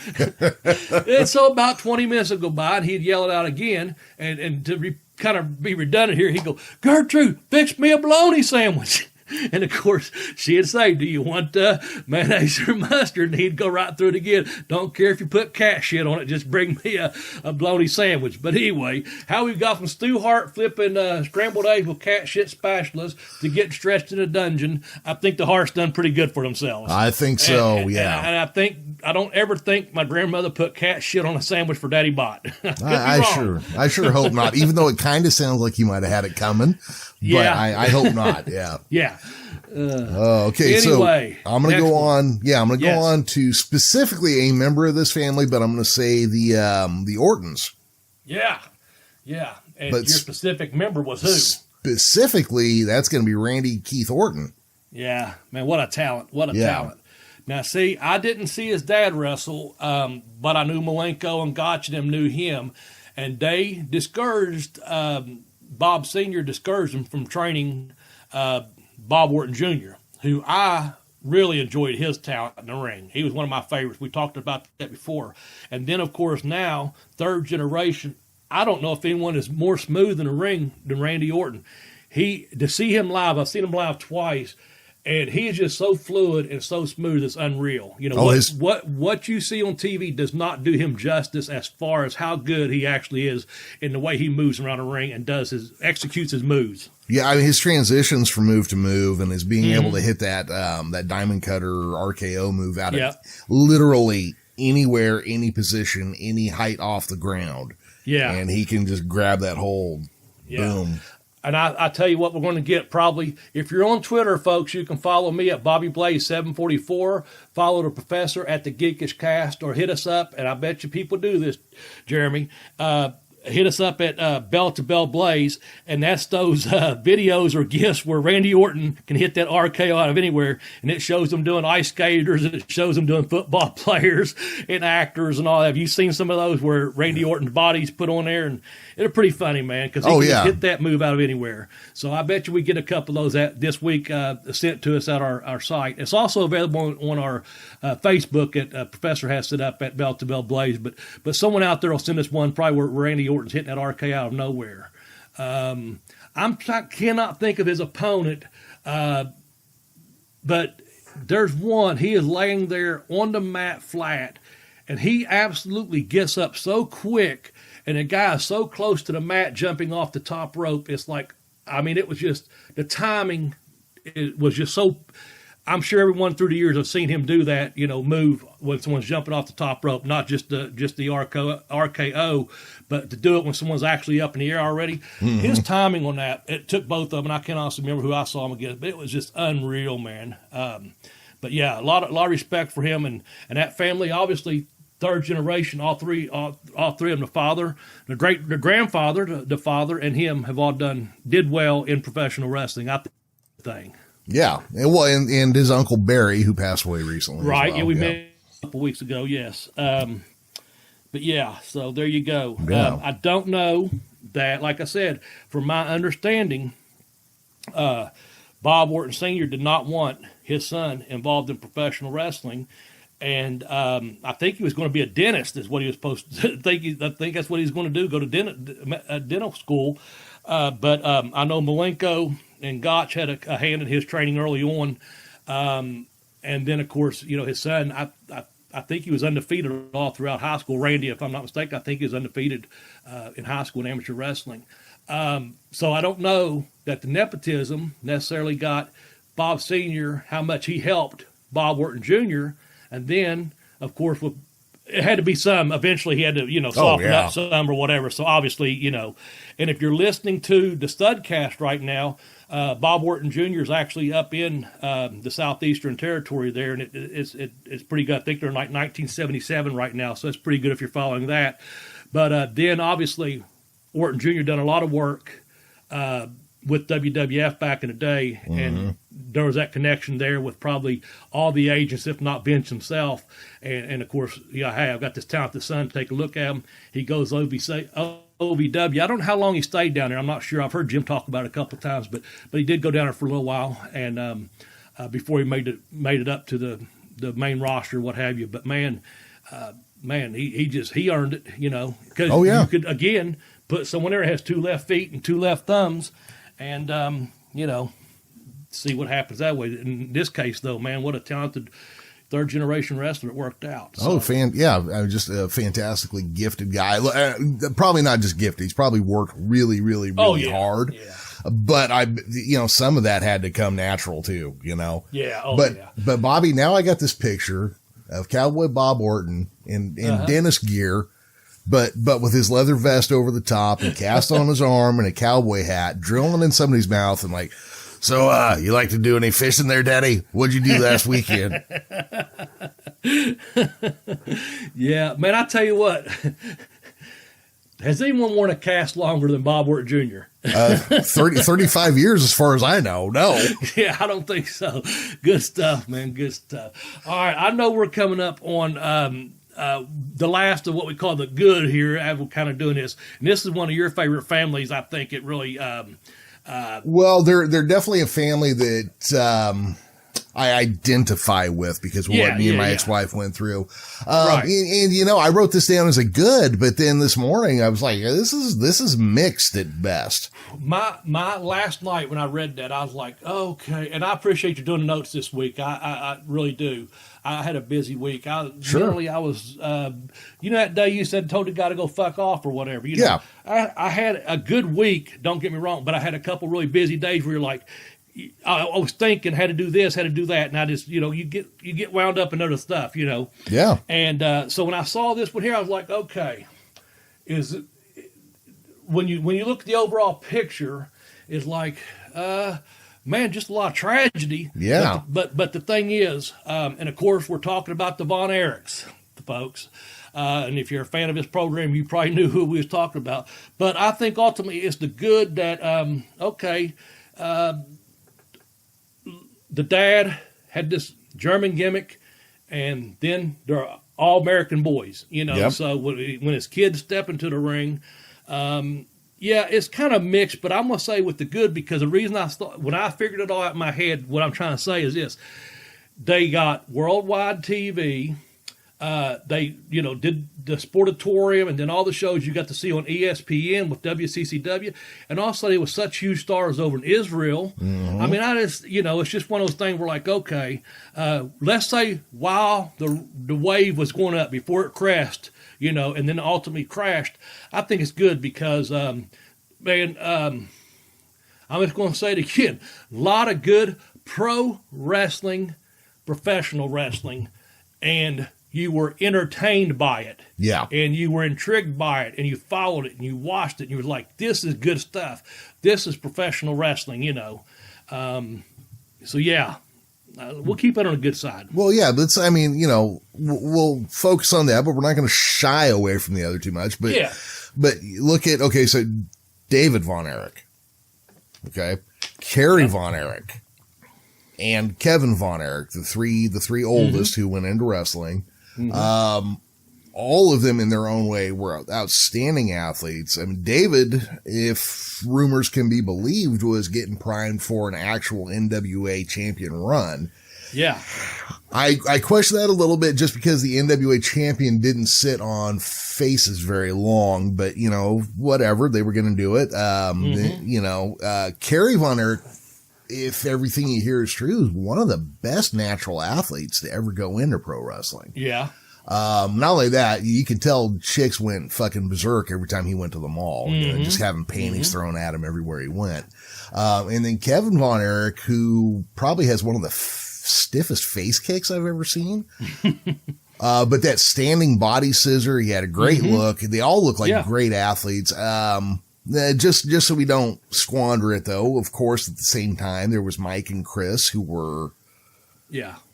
And so about 20 minutes would go by, and he'd yell it out again. And to kind of be redundant here, he'd go, Gertrude, fix me a bologna sandwich. And, of course, she'd say, do you want mayonnaise or mustard? And he'd go right through it again. Don't care if you put cat shit on it. Just bring me a bologna sandwich. But anyway, how we've got from Stu Hart flipping scrambled eggs with cat shit spatulas to getting stretched in a dungeon, I think the Harts done pretty good for themselves. I think so, yeah. And I don't ever think my grandmother put cat shit on a sandwich for Daddy Bot. I sure hope not, even though it kind of sounds like you might have had it coming. Yeah. But I hope not, yeah. Yeah. Okay, anyway, so I'm going to go on. Yeah, I'm going to Yes. go on to specifically a member of this family, but I'm going to say the Ortons. Yeah. Yeah. And But your specific member was who? Specifically, that's going to be Randy Keith Orton. Yeah, man, what a talent. What a talent. Now, see, I didn't see his dad wrestle, but I knew Malenko and Gotch and them knew him, and they discouraged, Bob Sr. discouraged him from training Bob Orton Jr., who I really enjoyed his talent in the ring. He was one of my favorites. We talked about that before. And then, of course, now, third generation, I don't know if anyone is more smooth in the ring than Randy Orton. To see him live, I've seen him live twice, and he is just so fluid and so smooth, it's unreal. You know, what you see on TV does not do him justice as far as how good he actually is in the way he moves around the ring and executes his moves. Yeah, I mean, his transitions from move to move and his being able to hit that diamond cutter RKO move out of literally anywhere, any position, any height off the ground. Yeah. And he can just grab that hold. Yeah. Boom. And I tell you what, we're going to get probably, if you're on Twitter, folks, you can follow me at Bobby Blaze 744, follow the professor at the Geekish Cast, or hit us up, and I bet you people do this, Jeremy, hit us up at Bell to Bell Blaze, and that's those videos or GIFs where Randy Orton can hit that RKO out of anywhere, and it shows them doing ice skaters, and it shows them doing football players and actors and all that. Have you seen some of those where Randy Orton's body's put on there? And they're pretty funny, man, because he can just hit that move out of anywhere. So I bet you we get a couple of those this week sent to us at our site. It's also available on our Facebook at Professor has set up at Bell to Bell Blaze. But someone out there will send us one probably where Randy Orton's hitting that RK out of nowhere. I cannot think of his opponent, but there's one. He is laying there on the mat flat, and he absolutely gets up so quick, and the guy is so close to the mat jumping off the top rope. It's like, I mean, it was just, the timing, it was just so, I'm sure everyone through the years have seen him do that, move when someone's jumping off the top rope, not just the RKO, but to do it when someone's actually up in the air already. Mm-hmm. His timing on that, it took both of them, and I can't honestly remember who I saw him against, but it was just unreal, man. But yeah, a lot of respect for him and that family. Obviously, third generation, all three of them, the father, the grandfather, the father, and him have all did well in professional wrestling. I think. Yeah, and his uncle Barry, who passed away recently. Right, well. yeah, we met a couple weeks ago. Yes, but yeah, so there you go. Yeah. I don't know that, like I said, from my understanding, Bob Orton Sr. did not want his son involved in professional wrestling. And I think he was going to be a dentist, is what he was supposed to think. I think that's what he's going to do, go to dental school. But I know Malenko and Gotch had a hand in his training early on. And then, of course, his son, I think he was undefeated all throughout high school. Randy, if I'm not mistaken, I think he was undefeated in high school in amateur wrestling. So I don't know that the nepotism necessarily got Bob Sr., how much he helped Bob Orton Jr., and then, of course, it had to be some. Eventually, he had to, soften up some or whatever. So obviously, and if you're listening to the Studcast right now, Bob Orton Jr. is actually up in the Southeastern Territory there, and it's pretty good. I think they're in like 1977 right now, so it's pretty good if you're following that. But then, obviously, Orton Jr. done a lot of work with WWF back in the day, and there was that connection there with probably all the agents, if not Vince himself. And of course, hey, I've got this talented son. Take a look at him. He goes overseas OVW. I don't know how long he stayed down there. I'm not sure. I've heard Jim talk about it a couple of times, but he did go down there for a little while, and before he made it up to the main roster, what have you. But man, he earned it, because you could again put someone there that has 2 left feet and 2 left thumbs, and see what happens that way. In this case, though, man, what a talented third generation wrestler. It worked out. So. Just a fantastically gifted guy. Probably not just gifted. He's probably worked really, really, really hard. Yeah. But some of that had to come natural too, Yeah. But Bobby, now I got this picture of Cowboy Bob Orton in dentist gear, but with his leather vest over the top and cast on his arm and a cowboy hat, drilling in somebody's mouth and like, so, you like to do any fishing there, Daddy? What'd you do last weekend? Yeah, man, I tell you what. Has anyone worn a cast longer than Bob Orton Jr.? 35 years as far as I know. No. Yeah, I don't think so. Good stuff, man. Good stuff. All right, I know we're coming up on the last of what we call the good here as we're kind of doing this. And this is one of your favorite families. I think it really... well, they're definitely a family that I identify with because of what me and my ex-wife went through. Right. And I wrote this down as a good, but then this morning I was like, this is mixed at best. My last night when I read that, I was like, okay. And I appreciate you doing the notes this week. I really do. I had a busy week. Generally, I was, that day you told the guy to go fuck off or whatever. I had a good week. Don't get me wrong, but I had a couple really busy days where you're like, I was thinking, had to do this, had to do that, and I just, you get wound up in other stuff, Yeah. And so when I saw this one here, I was like, okay, when you look at the overall picture, it's like, man, just a lot of tragedy. Yeah. But the thing is, and of course, we're talking about the Von Erichs, the folks. And if you're a fan of this program, you probably knew who we was talking about. But I think ultimately it's the good that, the dad had this German gimmick, and then they're all American boys, Yep. So when his kids step into the ring, it's kind of mixed, but I'm going to say with the good, because the reason when I figured it all out in my head, what I'm trying to say is this. They got worldwide TV. They, did the Sportatorium and then all the shows you got to see on ESPN with WCCW. And also they were such huge stars over in Israel. Mm-hmm. I mean, it's just one of those things where like, okay, let's say while the wave was going up before it crashed, and then ultimately crashed, I think it's good because, I'm just going to say it again, a lot of good pro wrestling, professional wrestling, and you were entertained by it. Yeah. And you were intrigued by it, and you followed it, and you watched it, and you were like, this is good stuff. This is professional wrestling, So, yeah, we'll keep it on the good side. Well, yeah, we'll focus on that, but we're not going to shy away from the other too much. But, but look at, so David Von Erich, Kerry Von Erich, and Kevin Von Erich, the three oldest who went into wrestling. Mm-hmm. All of them in their own way were outstanding athletes. I mean, David, if rumors can be believed, was getting primed for an actual NWA champion run. Yeah. I question that a little bit just because the NWA champion didn't sit on faces very long, but whatever, they were going to do it. Kerry Von Erich, if everything you hear is true, is one of the best natural athletes to ever go into pro wrestling. Yeah. Not only that, you can tell chicks went fucking berserk every time he went to the mall, just having paintings thrown at him everywhere he went. And then Kevin Von Erich, who probably has one of the stiffest face kicks I've ever seen. But that standing body scissor, he had a great look. They all look like great athletes. Just so we don't squander it, though, of course, at the same time, there was Mike and Chris, who were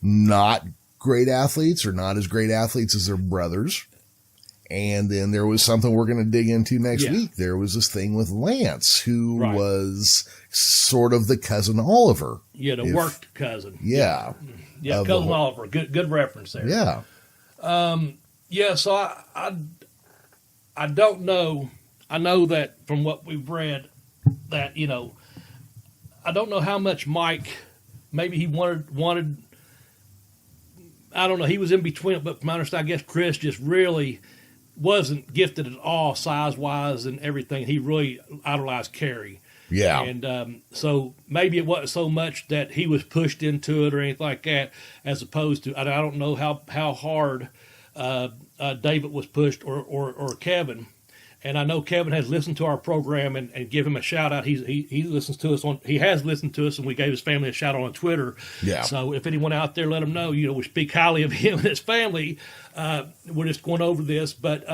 not great athletes or not as great athletes as their brothers. And then there was something we're going to dig into next week. There was this thing with Lance, who was sort of the cousin Oliver. Yeah, the worked cousin. Yeah. Yeah, cousin Oliver. Good reference there. Yeah. So I don't know. I know that from what we've read that, I don't know how much Mike, maybe he wanted, I don't know, he was in between, but from my understanding, I guess Chris just really wasn't gifted at all size-wise and everything. He really idolized Kerry. Yeah. And so maybe it wasn't so much that he was pushed into it or anything like that, as opposed to, I don't know how hard David was pushed or Kevin. And I know Kevin has listened to our program and give him a shout out. He listens to us he has listened to us, and we gave his family a shout out on Twitter. Yeah. So if anyone out there, let him know, we speak highly of him and his family. We're just going over this, but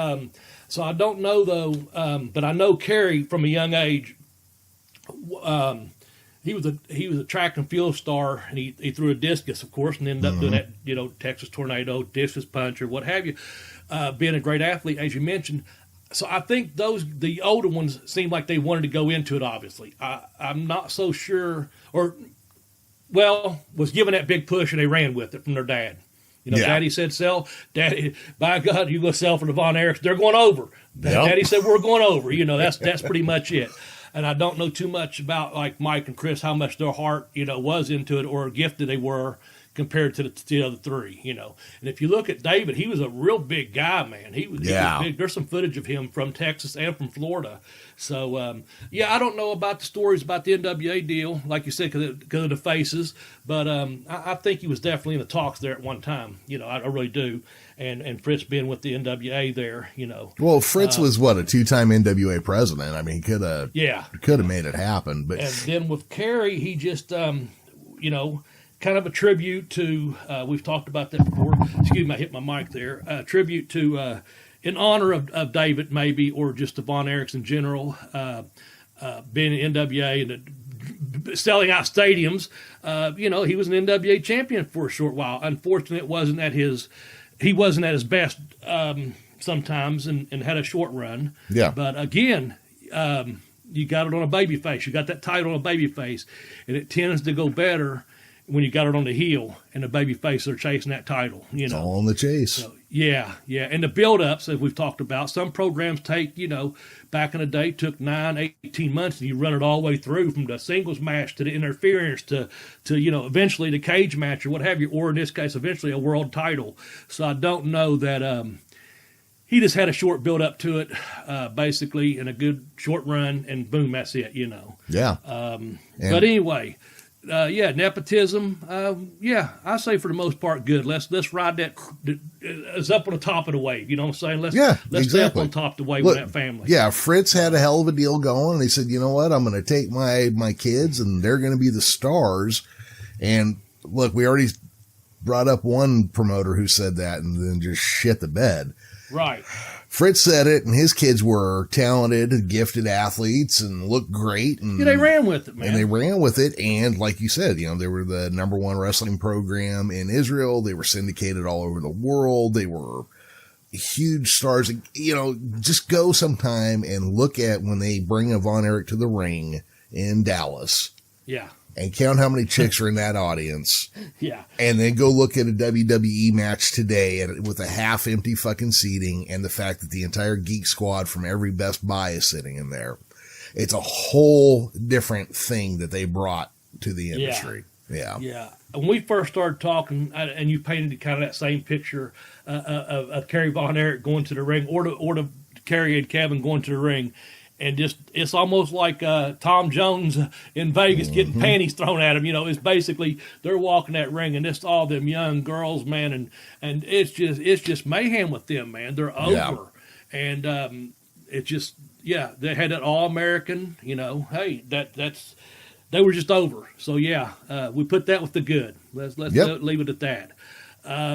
so I don't know though. But I know Kerry from a young age. He was a track and field star, and he threw a discus, of course, and ended up doing that, Texas Tornado, discus puncher, what have you. Being a great athlete, as you mentioned. So I think the older ones seemed like they wanted to go into it, obviously. I'm not so sure, was given that big push and they ran with it from their dad. Daddy said sell. Daddy, by God, you go sell for the Von Erichs. They're going over. Yep. Daddy said we're going over. That's pretty much it. And I don't know too much about like Mike and Chris, how much their heart, was into it or gifted they were compared to the other three, And if you look at David, he was a real big guy, man. He was big. There's some footage of him from Texas and from Florida. So, I don't know about the stories about the NWA deal, like you said, because of the faces. But I think he was definitely in the talks there at one time. I really do. And Fritz being with the NWA there, Well, Fritz was a 2-time NWA president. I mean, he could have made it happen. But and then with Kerry, he just, kind of a tribute to, we've talked about that before. Excuse me, I hit my mic there. Tribute to, in honor of David, maybe, or just the Von Erichs in general, being an NWA and selling out stadiums. He was an NWA champion for a short while. Unfortunately, he wasn't at his best sometimes and had a short run. Yeah. But again, you got it on a baby face. You got that title on a baby face, and it tends to go better when you got it on the heel and the baby face are chasing that title. It's all on the chase. So, yeah. And the build-ups, as we've talked about, some programs take, back in the day, took 9, 18 months, and you run it all the way through from the singles match to the interference to eventually the cage match or what have you, or in this case, eventually a world title. So I don't know that he just had a short build-up to it, basically, and a good short run, and boom, that's it, Yeah. But anyway... nepotism. I say for the most part, good. Let's ride that. It's up on the top of the wave. You know what I'm saying? Let's stay up on top of the wave with that family. Yeah, Fritz had a hell of a deal going. And he said, you know what? I'm going to take my kids, and they're going to be the stars. And look, we already brought up one promoter who said that, and then just shit the bed. Right. Fritz said it, and his kids were talented, gifted athletes and looked great. And they ran with it, man. And they ran with it. And like you said, they were the #1 wrestling program in Israel. They were syndicated all over the world. They were huge stars. Just go sometime and look at when they bring a Von Erich to the ring in Dallas. Yeah. And count how many chicks are in that audience. Yeah. And then go look at a WWE match today with a half empty fucking seating and the fact that the entire Geek Squad from every Best Buy is sitting in there. It's a whole different thing that they brought to the industry. Yeah. Yeah. When we first started talking, and you painted kind of that same picture of Kerry Von Erich going to the ring, or to Kerry and Kevin going to the ring, and just, it's almost like Tom Jones in Vegas getting panties thrown at him. It's basically, they're walking that ring and it's all them young girls, man. And it's just mayhem with them, man. They're over. Yeah. And it's just, they had that All-American, hey, they were just over. So we put that with the good. Let's leave it at that.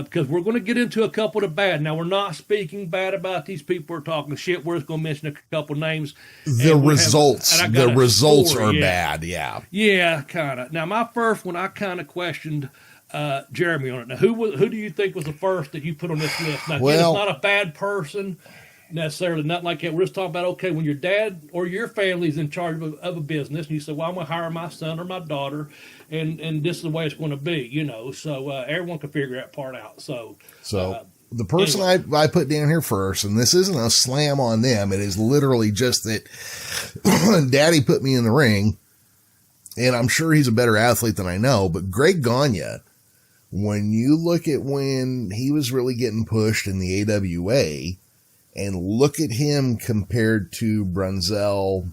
Because we're going to get into a couple of the bad. Now, we're not speaking bad about these people. We're talking shit. We're just going to mention a couple names. The results are bad, yeah. Yeah, kind of. Now, my first one, I kind of questioned Jeremy on it. Now, who do you think was the first that you put on this list? Now, again, it's not a bad person, necessarily nothing like that. We're just talking about, okay, when your dad or your family's in charge of a business, and you say, well, I'm going to hire my son or my daughter, and this is the way it's going to be, you know. So everyone can figure that part out. So the person anyway. I put down here first, and this isn't a slam on them. It is literally just that Daddy put me in the ring, and I'm sure he's a better athlete than I know, but Greg Gagne, when you look at when he was really getting pushed in the AWA, and look at him compared to Brunzell,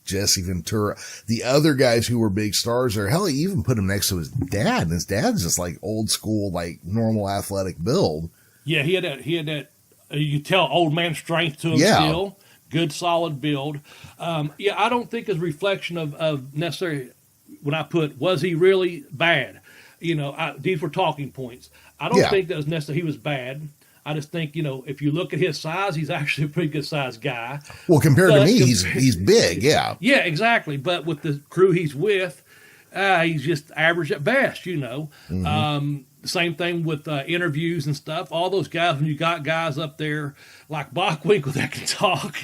Jesse Ventura, the other guys who were big stars there. Hell, he even put him next to his dad, and his dad's just like old school, like normal athletic build. Yeah, he had that. You tell old man strength to him still. Good, solid build. I don't think it's a reflection of necessarily when I put, was he really bad? You know, these were talking points. I don't think that was necessarily he was bad. I just think, you know, if you look at his size, he's actually a pretty good sized guy. Well, compared to me, he's big, yeah. Yeah, exactly. But with the crew he's with, he's just average at best, you know. Mm-hmm. Same thing with interviews and stuff. All those guys, when you got guys up there like Bockwinkel that can talk,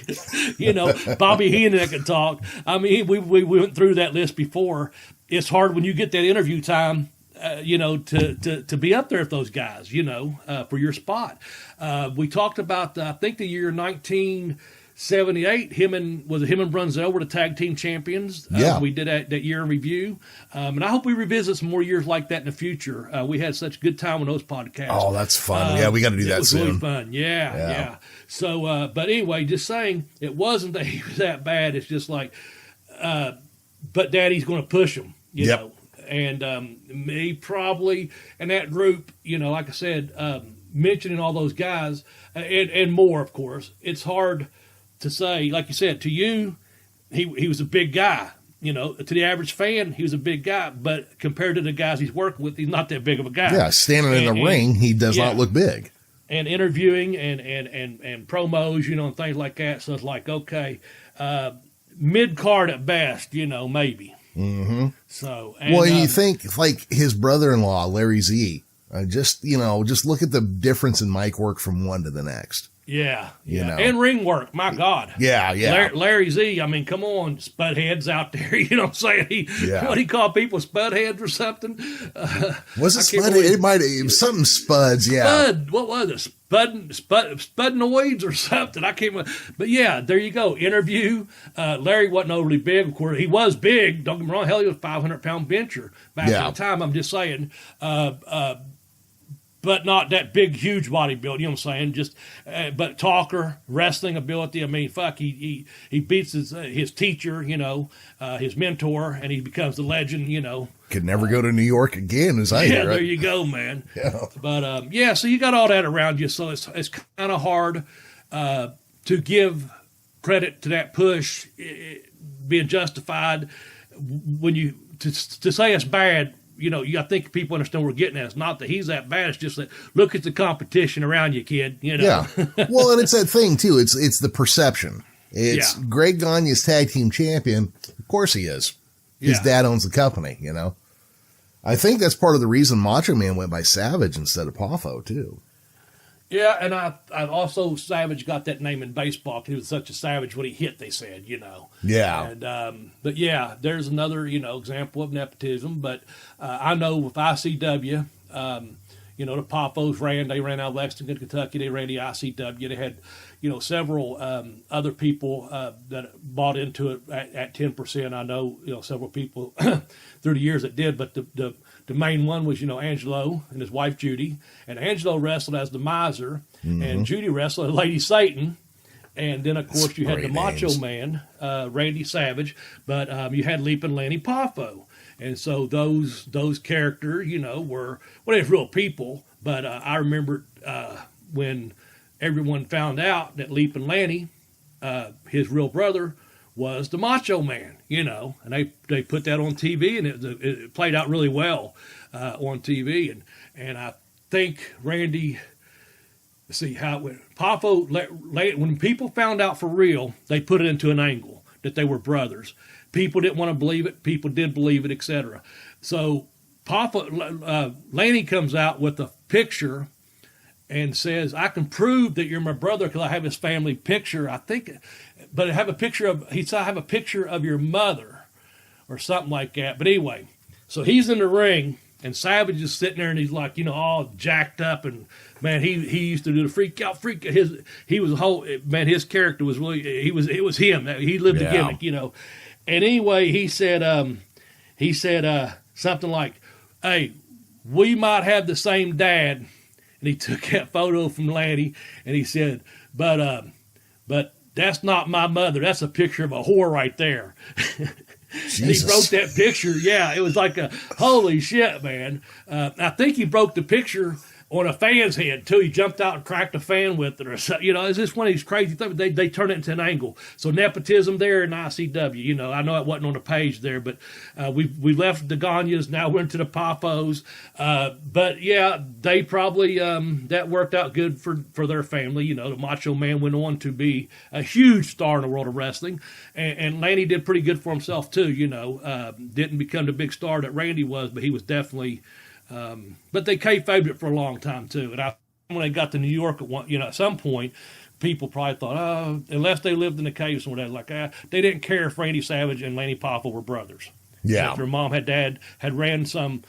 you know, Bobby Heenan that can talk. I mean, we went through that list before. It's hard when you get that interview time, you know, to be up there with those guys, you know, for your spot. We talked about, I think the year 1978, him and Brunzell were the tag team champions. We did that year in review. And I hope we revisit some more years like that in the future. We had such a good time on those podcasts. Oh, that's fun. We got to do that soon. It was really fun. Yeah. So, but anyway, just saying, it wasn't that he was that bad. It's just like, but Daddy's going to push him, you know. And me probably, and that group, you know, like I said, mentioning all those guys and more, of course, it's hard to say. Like you said, to you, he was a big guy. You know, to the average fan, he was a big guy. But compared to the guys he's working with, he's not that big of a guy. Yeah, standing in the ring, he does not look big. And interviewing and promos, you know, and things like that. So it's like, okay, mid-card at best, you know, maybe. Mm-hmm. So, you think like his brother-in-law, Larry Z, just look at the difference in mic work from one to the next. Yeah. You know. And ring work, my God. Yeah. Larry Z, I mean, come on, spud heads out there. You know what I'm saying? What do you call people, spud heads or something? Was it spud? It might have something spuds, yeah. Spud, what was it? Spudnoids or something. I can't remember. But yeah, there you go. Interview. Larry wasn't overly big, of course. He was big. Don't get me wrong. Hell, he was a 500-pound bencher back at the time. I'm just saying. But not that big, huge bodybuilder, you know what I'm saying? Just, but talker, wrestling ability. I mean, fuck, he beats his teacher, you know, his mentor, and he becomes the legend, you know. Could never go to New York again, as I hear. Yeah, there you go, man. Yeah. But so you got all that around you, so it's kind of hard to give credit to that push being justified when you to say it's bad. You know, I think people understand what we're getting at. It's not that he's that bad. It's just that look at the competition around you, kid. You know? Yeah. Well, and it's that thing, too. It's the perception. It's Greg Gagne's tag team champion. Of course he is. His dad owns the company, you know. I think that's part of the reason Macho Man went by Savage instead of Poffo, too. Yeah, and I've also, Savage got that name in baseball because he was such a savage when he hit, they said, you know. Yeah. And, but yeah, there's another, you know, example of nepotism. But I know with ICW, you know, the Poffos they ran out of Lexington, Kentucky. They ran the ICW. They had, you know, several other people that bought into it at 10%. I know, you know, several people through the years that did, but the main one was, you know, Angelo and his wife, Judy. And Angelo wrestled as the Miser, and Judy wrestled as Lady Satan. And then, of course, you had the Macho Man, Randy Savage, but you had Leaping Lanny Poffo. And so those characters, you know, were, well, they're real people, but I remember when everyone found out that Leaping Lanny, his real brother, was the Macho Man, you know, and they put that on TV, and it played out really well on TV, and I think Randy, let's see how it went. Poffo, when people found out for real, they put it into an angle that they were brothers. People didn't want to believe it. People did believe it, etc. So Poffo, Lanny comes out with a picture and says, I can prove that you're my brother because I have his family picture. I think, but I have a picture of, he said, I have a picture of your mother or something like that. But anyway, so he's in the ring and Savage is sitting there and he's like, you know, all jacked up. And man, he used to do the freak out. He was a whole, man, his character was really, it was him. He lived the gimmick, you know. And anyway, he said something like, hey, we might have the same dad. And he took that photo from Lanny and he said, but that's not my mother. That's a picture of a whore right there. And he broke that picture. Yeah, it was like a holy shit, man. I think he broke the picture on a fan's head too. He jumped out and cracked a fan with it, or something. You know, it's just one of these crazy things. They turn it into an angle. So nepotism there in ICW. You know, I know it wasn't on the page there, but we left the Ganyas. Now we're into the Papos. But yeah, they probably that worked out good for their family. You know, the Macho Man went on to be a huge star in the world of wrestling, and Lanny did pretty good for himself too. You know, didn't become the big star that Randy was, but he was definitely. But they kayfabed it for a long time too. And when they got to New York at some point, people probably thought, oh, unless they lived in the caves and whatever, they didn't care if Randy Savage and Lanny Poffo were brothers. Yeah. If their mom had ran some,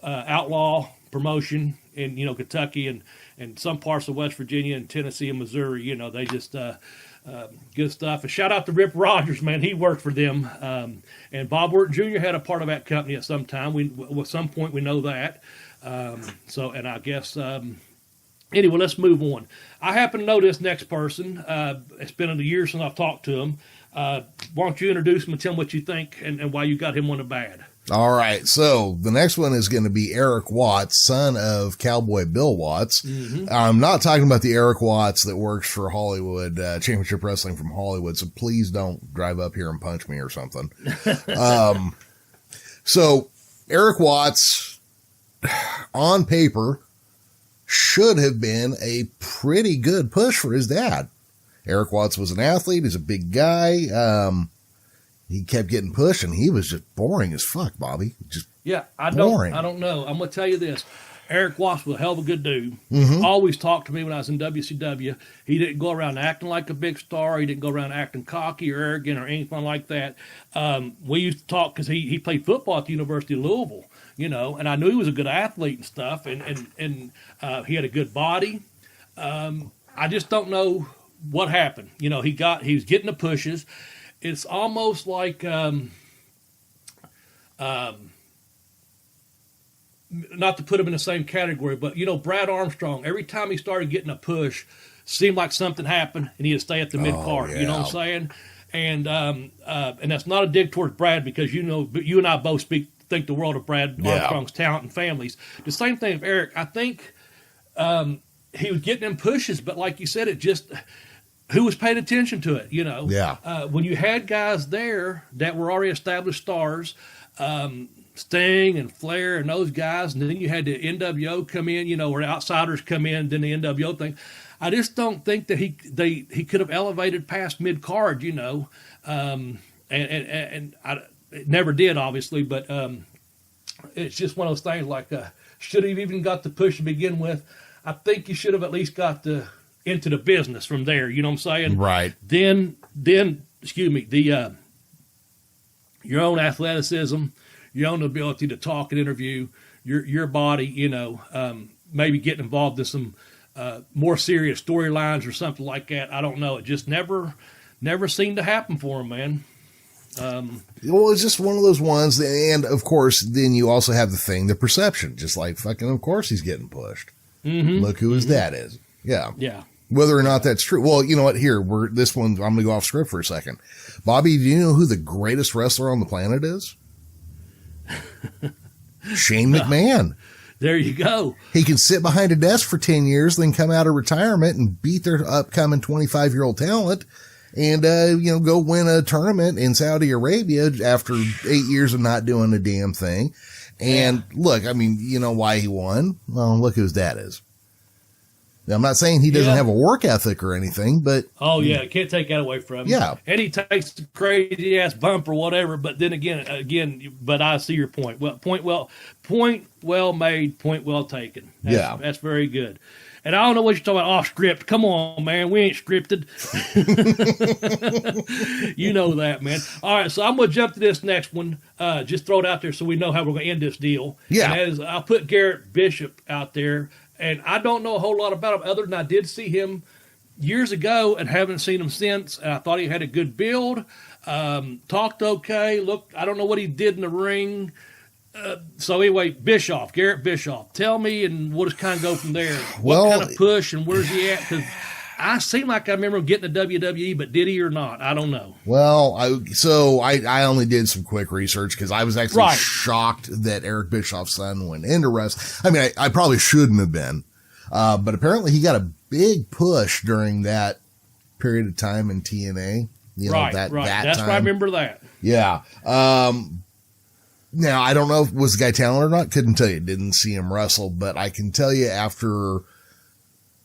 outlaw promotion in, Kentucky and some parts of West Virginia and Tennessee and Missouri, they just, good stuff. And shout out to Rip Rogers, man. He worked for them. And Bob Orton Jr. had a part of that company at some time. At some point, we know that. And I guess, anyway, let's move on. I happen to know this next person. It's been a year since I've talked to him. Why don't you introduce him and tell him what you think and why you got him on the bad? All right. So the next one is going to be Eric Watts, son of Cowboy Bill Watts. Mm-hmm. I'm not talking about the Eric Watts that works for Hollywood, Championship Wrestling from Hollywood. So please don't drive up here and punch me or something. So Eric Watts on paper should have been a pretty good push for his dad. Eric Watts was an athlete. He's a big guy. He kept getting pushed, and he was just boring as fuck, Bobby. Just boring. I don't know. I'm going to tell you this. Eric Watts was a hell of a good dude. Mm-hmm. Always talked to me when I was in WCW. He didn't go around acting like a big star. He didn't go around acting cocky or arrogant or anything like that. We used to talk because he played football at the University of Louisville, and I knew he was a good athlete and stuff, and he had a good body. I just don't know what happened. He was getting the pushes. It's almost like, not to put him in the same category, but, Brad Armstrong, every time he started getting a push, seemed like something happened and he'd stay at the mid-card. Yeah. You know what I'm saying? And that's not a dig towards Brad because, you and I both think the world of Brad Armstrong's talent and families. The same thing with Eric. I think he was getting them pushes, but like you said, it just... Who was paying attention to it, Yeah. When you had guys there that were already established stars, Sting and Flair and those guys, and then you had the NWO come in, or outsiders come in, then the NWO thing. I just don't think that he could have elevated past mid-card, and it never did, obviously, but it's just one of those things like should have even got the push to begin with. I think you should have at least got into the business from there, you know what I'm saying? Right. Then, excuse me, your own athleticism, your own ability to talk and interview, your body, maybe getting involved in some more serious storylines or something like that. I don't know. It just never seemed to happen for him, man. Well, it's just one of those ones. And of course, then you also have the perception, just like fucking, of course he's getting pushed. Mm-hmm. Look who his dad is. Yeah. Yeah. Whether or not that's true. Well, you know what? Here, I'm going to go off script for a second. Bobby, do you know who the greatest wrestler on the planet is? Shane McMahon. There you go. He can sit behind a desk for 10 years, then come out of retirement and beat their upcoming 25-year-old talent and, go win a tournament in Saudi Arabia after 8 years of not doing a damn thing. And look, I mean, you know why he won? Well, look who his dad is. I'm not saying he doesn't have a work ethic or anything, but can't take that away from him. Yeah, and he takes the crazy ass bump or whatever. But then again, but I see your point. Point well made, point well taken. That's very good. And I don't know what you're talking about off script. Come on, man. We ain't scripted. You know that, man. All right, so I'm going to jump to this next one. Just throw it out there so we know how we're going to end this deal. Yeah. And I'll put Garrett Bishop out there. And I don't know a whole lot about him other than I did see him years ago and haven't seen him since. And I thought he had a good build. Talked okay. Look, I don't know what he did in the ring. So anyway, Garrett Bischoff, tell me, and we'll just kind of go from there. What kind of push and where's he at? Because I seem like I remember him getting the WWE, but did he or not? I don't know. Well, I only did some quick research because I was actually shocked that Eric Bischoff's son went into wrestling. I mean, I probably shouldn't have been, but apparently he got a big push during that period of time in TNA. That That's time. why I remember that. Yeah. Now, I don't know if was the guy talented or not. Couldn't tell you. Didn't see him wrestle, but I can tell you after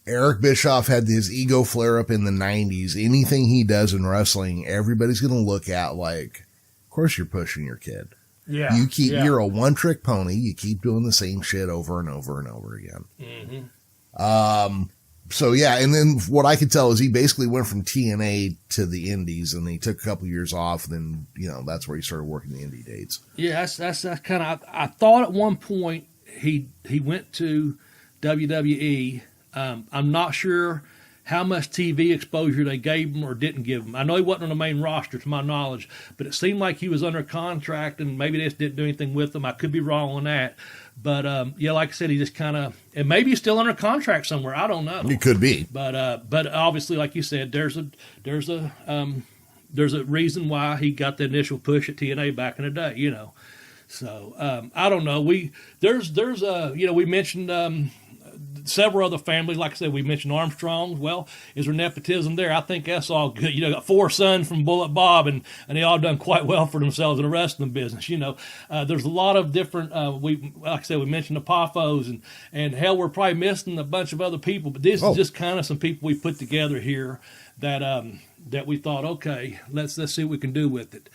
Eric Bischoff had his ego flare up in the 90s, anything he does in wrestling, everybody's going to look at like, of course you're pushing your kid. Yeah. You're a one-trick pony. You keep doing the same shit over and over and over again. Mm-hmm. So yeah, and then what I could tell is he basically went from TNA to the Indies, and he took a couple years off. Then that's where he started working the indie dates. Yeah, that's kind of. I thought at one point he went to WWE. I'm not sure how much TV exposure they gave him or didn't give him. I know he wasn't on the main roster, to my knowledge, but it seemed like he was under contract, and maybe they just didn't do anything with him. I could be wrong on that. But, like I said, he just kind of, and maybe he's still under contract somewhere. I don't know. It could be. But obviously, like you said, there's a reason why he got the initial push at TNA back in the day, So, I don't know. We mentioned, several other families, like I said, we mentioned Armstrong's. Well, is there nepotism there? I think that's all good. Got 4 sons from Bullet Bob, and they all done quite well for themselves in the wrestling business. There's a lot of different. Like I said, we mentioned the Poffos, and hell, we're probably missing a bunch of other people. But this is just kind of some people we put together here that we thought, okay, let's see what we can do with it.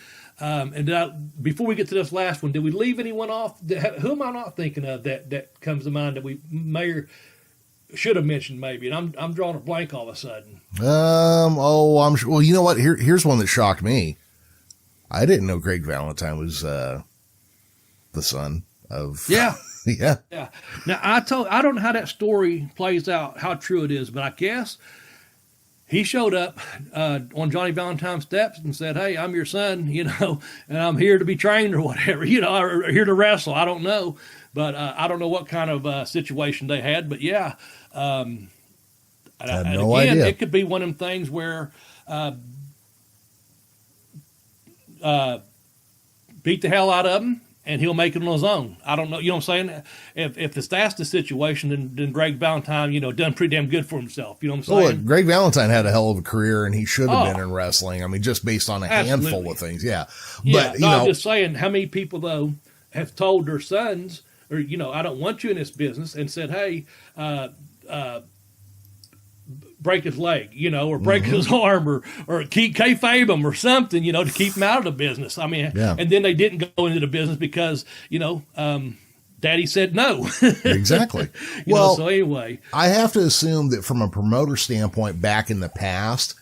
Before we get to this last one, did we leave anyone off? Who am I not thinking of that comes to mind that we may or should have mentioned maybe? And I'm drawing a blank all of a sudden. I'm sure. Well, you know what? Here's one that shocked me. I didn't know Greg Valentine was the son of. Yeah. Yeah. Now I don't know how that story plays out, how true it is, but I guess he showed up on Johnny Valentine's steps and said, "Hey, I'm your son, and I'm here to be trained or whatever, or here to wrestle." I don't know, but I don't know what kind of situation they had. But yeah, I have no idea. It could be one of them things where beat the hell out of him, and he'll make it on his own. I don't know. You know what I'm saying? If that's the situation, then Greg Valentine, done pretty damn good for himself. You know what I'm saying? Well, look, Greg Valentine had a hell of a career, and he should have been in wrestling. I mean, just based on a handful of things. Yeah. But, I'm just saying, how many people, though, have told their sons, or, I don't want you in this business, and said, hey, break his leg, or break his arm, or keep kayfabe him or something, to keep him out of the business. I mean, and then they didn't go into the business because, Daddy said no. Exactly. So anyway, I have to assume that from a promoter standpoint, back in the past,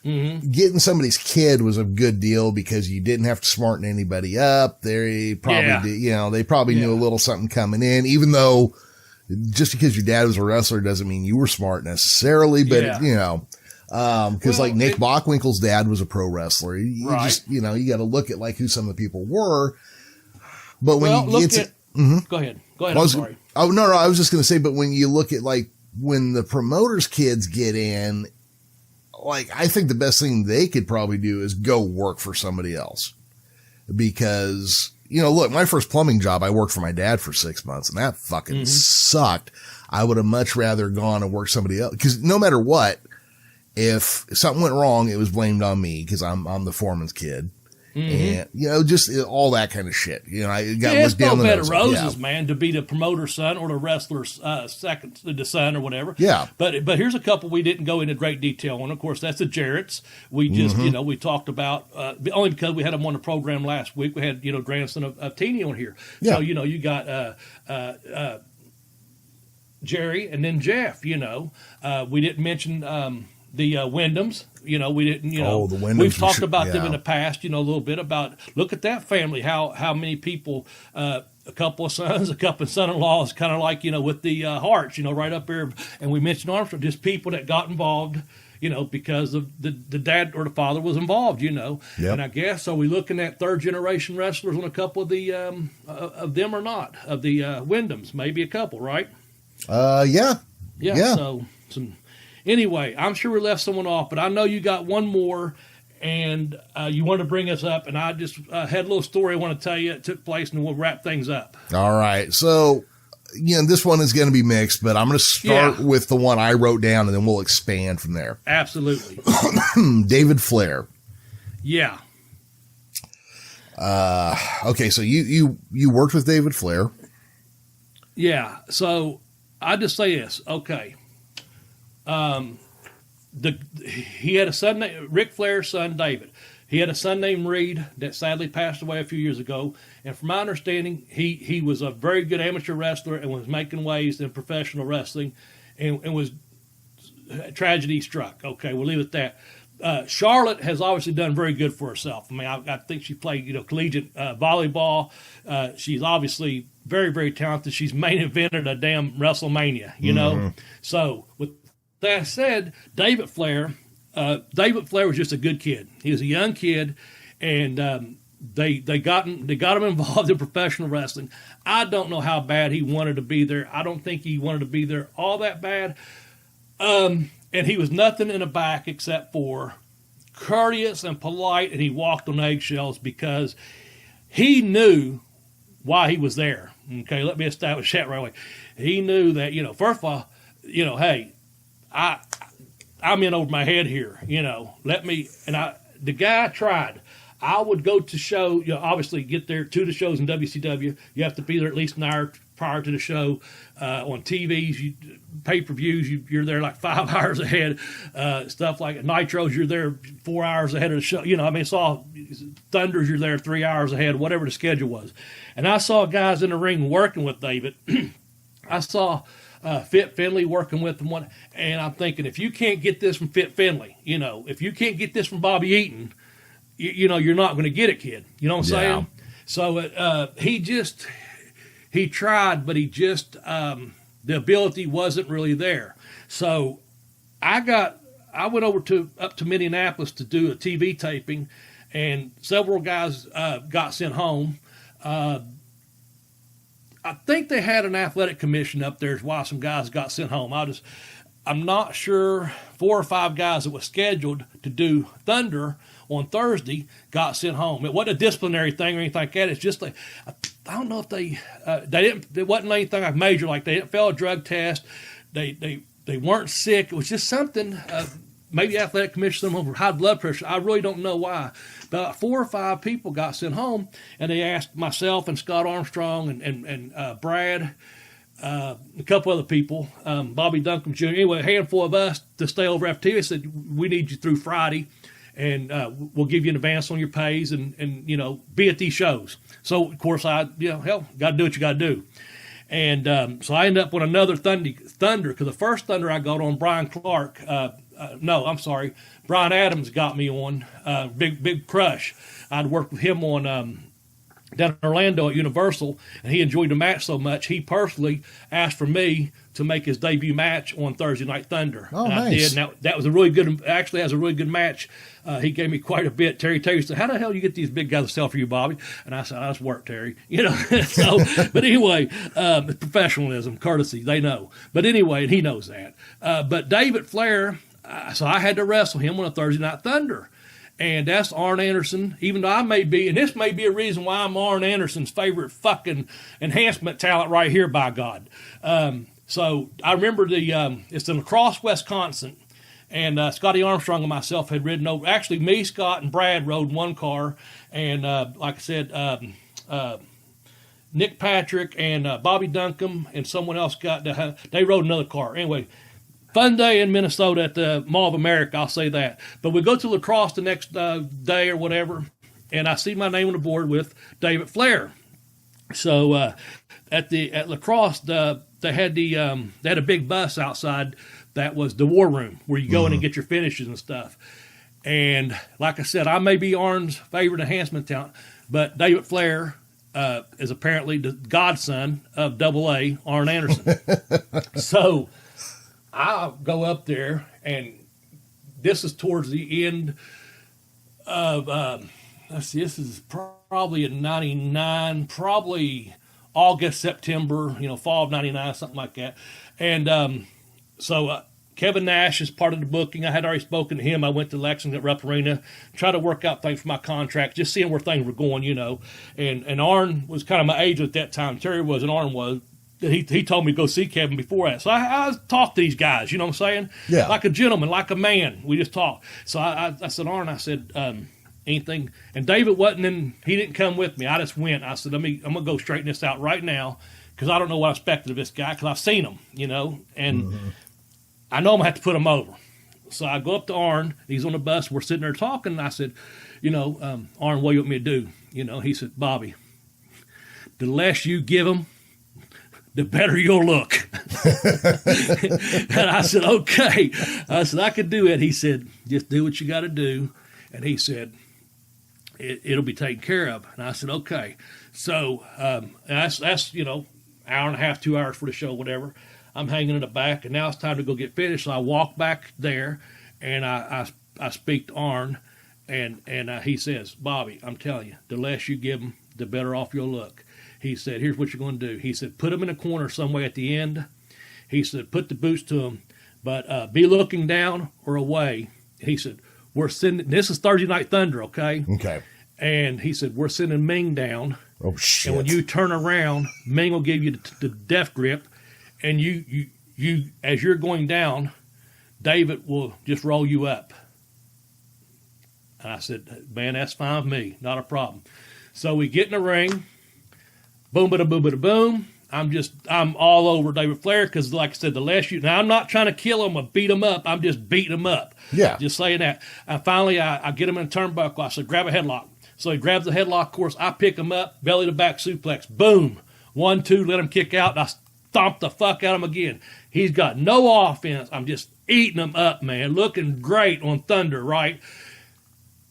getting somebody's kid was a good deal because you didn't have to smarten anybody up. They probably did, they probably knew a little something coming in, even though. Just because your dad was a wrestler doesn't mean you were smart necessarily, but because like Nick Bockwinkel's dad was a pro wrestler. You just, you got to look at like who some of the people were. But when you get to, go ahead. I'm sorry. Oh, no, I was just going to say, but when you look at like when the promoters' kids get in, like I think the best thing they could probably do is go work for somebody else because. Look, my first plumbing job, I worked for my dad for 6 months, and that fucking sucked. I would have much rather gone and worked somebody else. Because no matter what, if something went wrong, it was blamed on me because I'm the foreman's kid. and, you know, just all that kind of shit. You know, I got to Yeah, look it's no down the bed of nose. roses, Yeah. man, to be the promoter's son or the wrestler's second, the son or whatever. Yeah. But here's a couple we didn't go into great detail on. Of course, that's the Jarretts. We just, you know, we talked about, only because we had them on the program last week. We had, you know, grandson of Teeny on here. Yeah. So, you know, you got Jerry and then Jeff, you know. We didn't mention the Wyndhams. You know, we didn't, you know. Oh, the Wyndhams, we've talked about them yeah. in the past, you know, a little bit about, look at that family, how many people, a couple of sons, a couple of son-in-laws, kind of like, you know, with the Harts, you know, right up there. And we mentioned Armstrong, just people that got involved, you know, because of the dad or the father was involved, you know. Yep. And I guess, are we looking at third-generation wrestlers on a couple of the of them or not? Of the Wyndhams, maybe a couple, right? Yeah. Yeah. So, anyway, I'm sure we left someone off, but I know you got one more, and you want to bring us up, and I just had a little story I want to tell you. It took place, and we'll wrap things up. All right. So, you know, this one is going to be mixed, but I'm going to start with the one I wrote down, and then we'll expand from there. Absolutely. David Flair. Yeah. Okay, so you worked with David Flair. Yeah. So I just say this. Okay. He had a son, Ric Flair's son, David. He had a son named Reed that sadly passed away a few years ago. And from my understanding, he was a very good amateur wrestler and was making waves in professional wrestling, and was tragedy struck. Okay, we'll leave it at that. Charlotte has obviously done very good for herself. I mean, I think she played, you know, collegiate volleyball. She's obviously very, very talented. She's main evented a damn WrestleMania, you know. So with that said, David Flair was just a good kid. He was a young kid, and they got him involved in professional wrestling. I don't know how bad he wanted to be there. I don't think he wanted to be there all that bad. And he was nothing in the back except for courteous and polite, and he walked on eggshells because he knew why he was there. Okay, let me establish that right away. He knew that, you know, first of all, you know, hey, I'm in over my head here, you know. The guy tried. I would go to show, you know, obviously get there to the shows in WCW. You have to be there at least an hour prior to the show. On TVs, pay-per-views, you're there like 5 hours ahead. Stuff like Nitros, you're there 4 hours ahead of the show. You know, I mean, it's all Thunders, you're there 3 hours ahead, whatever the schedule was. And I saw guys in the ring working with David. I saw Fit Finley working with him, and I'm thinking, if you can't get this from Fit Finley, you know, if you can't get this from Bobby Eaton, you know, you're not going to get it, kid. You know what I'm saying? So he tried, but he just the ability wasn't really there. So I went up to Minneapolis to do a TV taping, and several guys got sent home. I think they had an athletic commission up there is why some guys got sent home. I'm not sure. 4 or 5 guys that was scheduled to do Thunder on Thursday got sent home. It wasn't a disciplinary thing or anything like that. It's just I don't know if they didn't. It wasn't anything like major, like they didn't fail a drug test. They weren't sick. It was just something. Maybe athletic commission, some over high blood pressure. I really don't know why. But 4 or 5 people got sent home, and they asked myself and Scott Armstrong and Brad, a couple other people, Bobby Duncombe Jr., anyway, a handful of us to stay over after TV. They said, we need you through Friday, and we'll give you an advance on your pays and you know, be at these shows. So, of course, got to do what you got to do. And so I ended up on another Thunder, because the first Thunder I got on, Brian Clark, Brian Adams got me on, Big Crush. I'd worked with him on down in Orlando at Universal, and he enjoyed the match so much, he personally asked for me to make his debut match on Thursday Night Thunder. Oh, and nice. I did. Now, that was a really good, actually has a really good match. He gave me quite a bit. Terry said, how the hell do you get these big guys to sell for you, Bobby? And I said, I just work, Terry. You know, so, but anyway, professionalism, courtesy, they know. But anyway, and he knows that. But David Flair, so I had to wrestle him on a Thursday Night Thunder. And that's Arn Anderson, even though I may be, and this may be a reason why I'm Arn Anderson's favorite fucking enhancement talent right here, by God. So I remember it's in La Crosse, Wisconsin, And Scotty Armstrong and myself had ridden over. Actually, me, Scott, and Brad rode one car. And like I said, Nick Patrick and Bobby Duncombe and someone else they rode another car. Anyway, fun day in Minnesota at the Mall of America, I'll say that. But we go to La Crosse the next day or whatever, and I see my name on the board with David Flair. So at La Crosse, they had a big bus outside that was the war room where you go in and get your finishes and stuff. And like I said, I may be Arn's favorite enhancement talent, but David Flair is apparently the godson of AA Arn Anderson. So I go up there, and this is towards the end of, let's see, this is probably in 99, probably August, September, fall of 99, something like that. And so Kevin Nash is part of the booking. I had already spoken to him. I went to Lexington at Rupp Arena, tried to work out things for my contract, just seeing where things were going, And Arn was kind of my agent at that time. Terry was, and Arn was. He told me to go see Kevin before that. So I talked to these guys, you know what I'm saying? Yeah. Like a gentleman, like a man. We just talked. So I said, Arn, I said, anything? And David he didn't come with me. I just went. I said, I'm going to go straighten this out right now because I don't know what I expected of this guy because I've seen him, and I know I'm going to have to put him over. So I go up to Arn. He's on the bus. We're sitting there talking. And I said, Arn, what do you want me to do? He said, Bobby, the less you give him, the better you'll look. And I said, okay. I said, I could do it. He said, just do what you got to do. And he said, it'll be taken care of. And I said, okay. So that's hour and a half, 2 hours for the show, whatever. I'm hanging in the back, and now it's time to go get finished. So I walk back there, and I speak to Arn, and he says, Bobby, I'm telling you, the less you give him, the better off you'll look. He said, here's what you're going to do. He said, put him in a corner somewhere at the end. He said, put the boots to him, but be looking down or away. He said, this is Thursday Night Thunder, okay? Okay. And he said, we're sending Ming down. Oh, shit. And when you turn around, Ming will give you the death grip. And you, as you're going down, David will just roll you up. And I said, man, that's fine with me. Not a problem. So we get in the ring. Boom, bada, boom, bada, boom. I'm all over David Flair because, like I said, the less now I'm not trying to kill him or beat him up. I'm just beating him up. Yeah. Just saying that. And finally, I get him in a turnbuckle. I said, grab a headlock. So he grabs the headlock. Of course, I pick him up, belly to back suplex. Boom. 1, 2, let him kick out. And I stomp the fuck out of him again. He's got no offense. I'm just eating him up, man. Looking great on Thunder, right?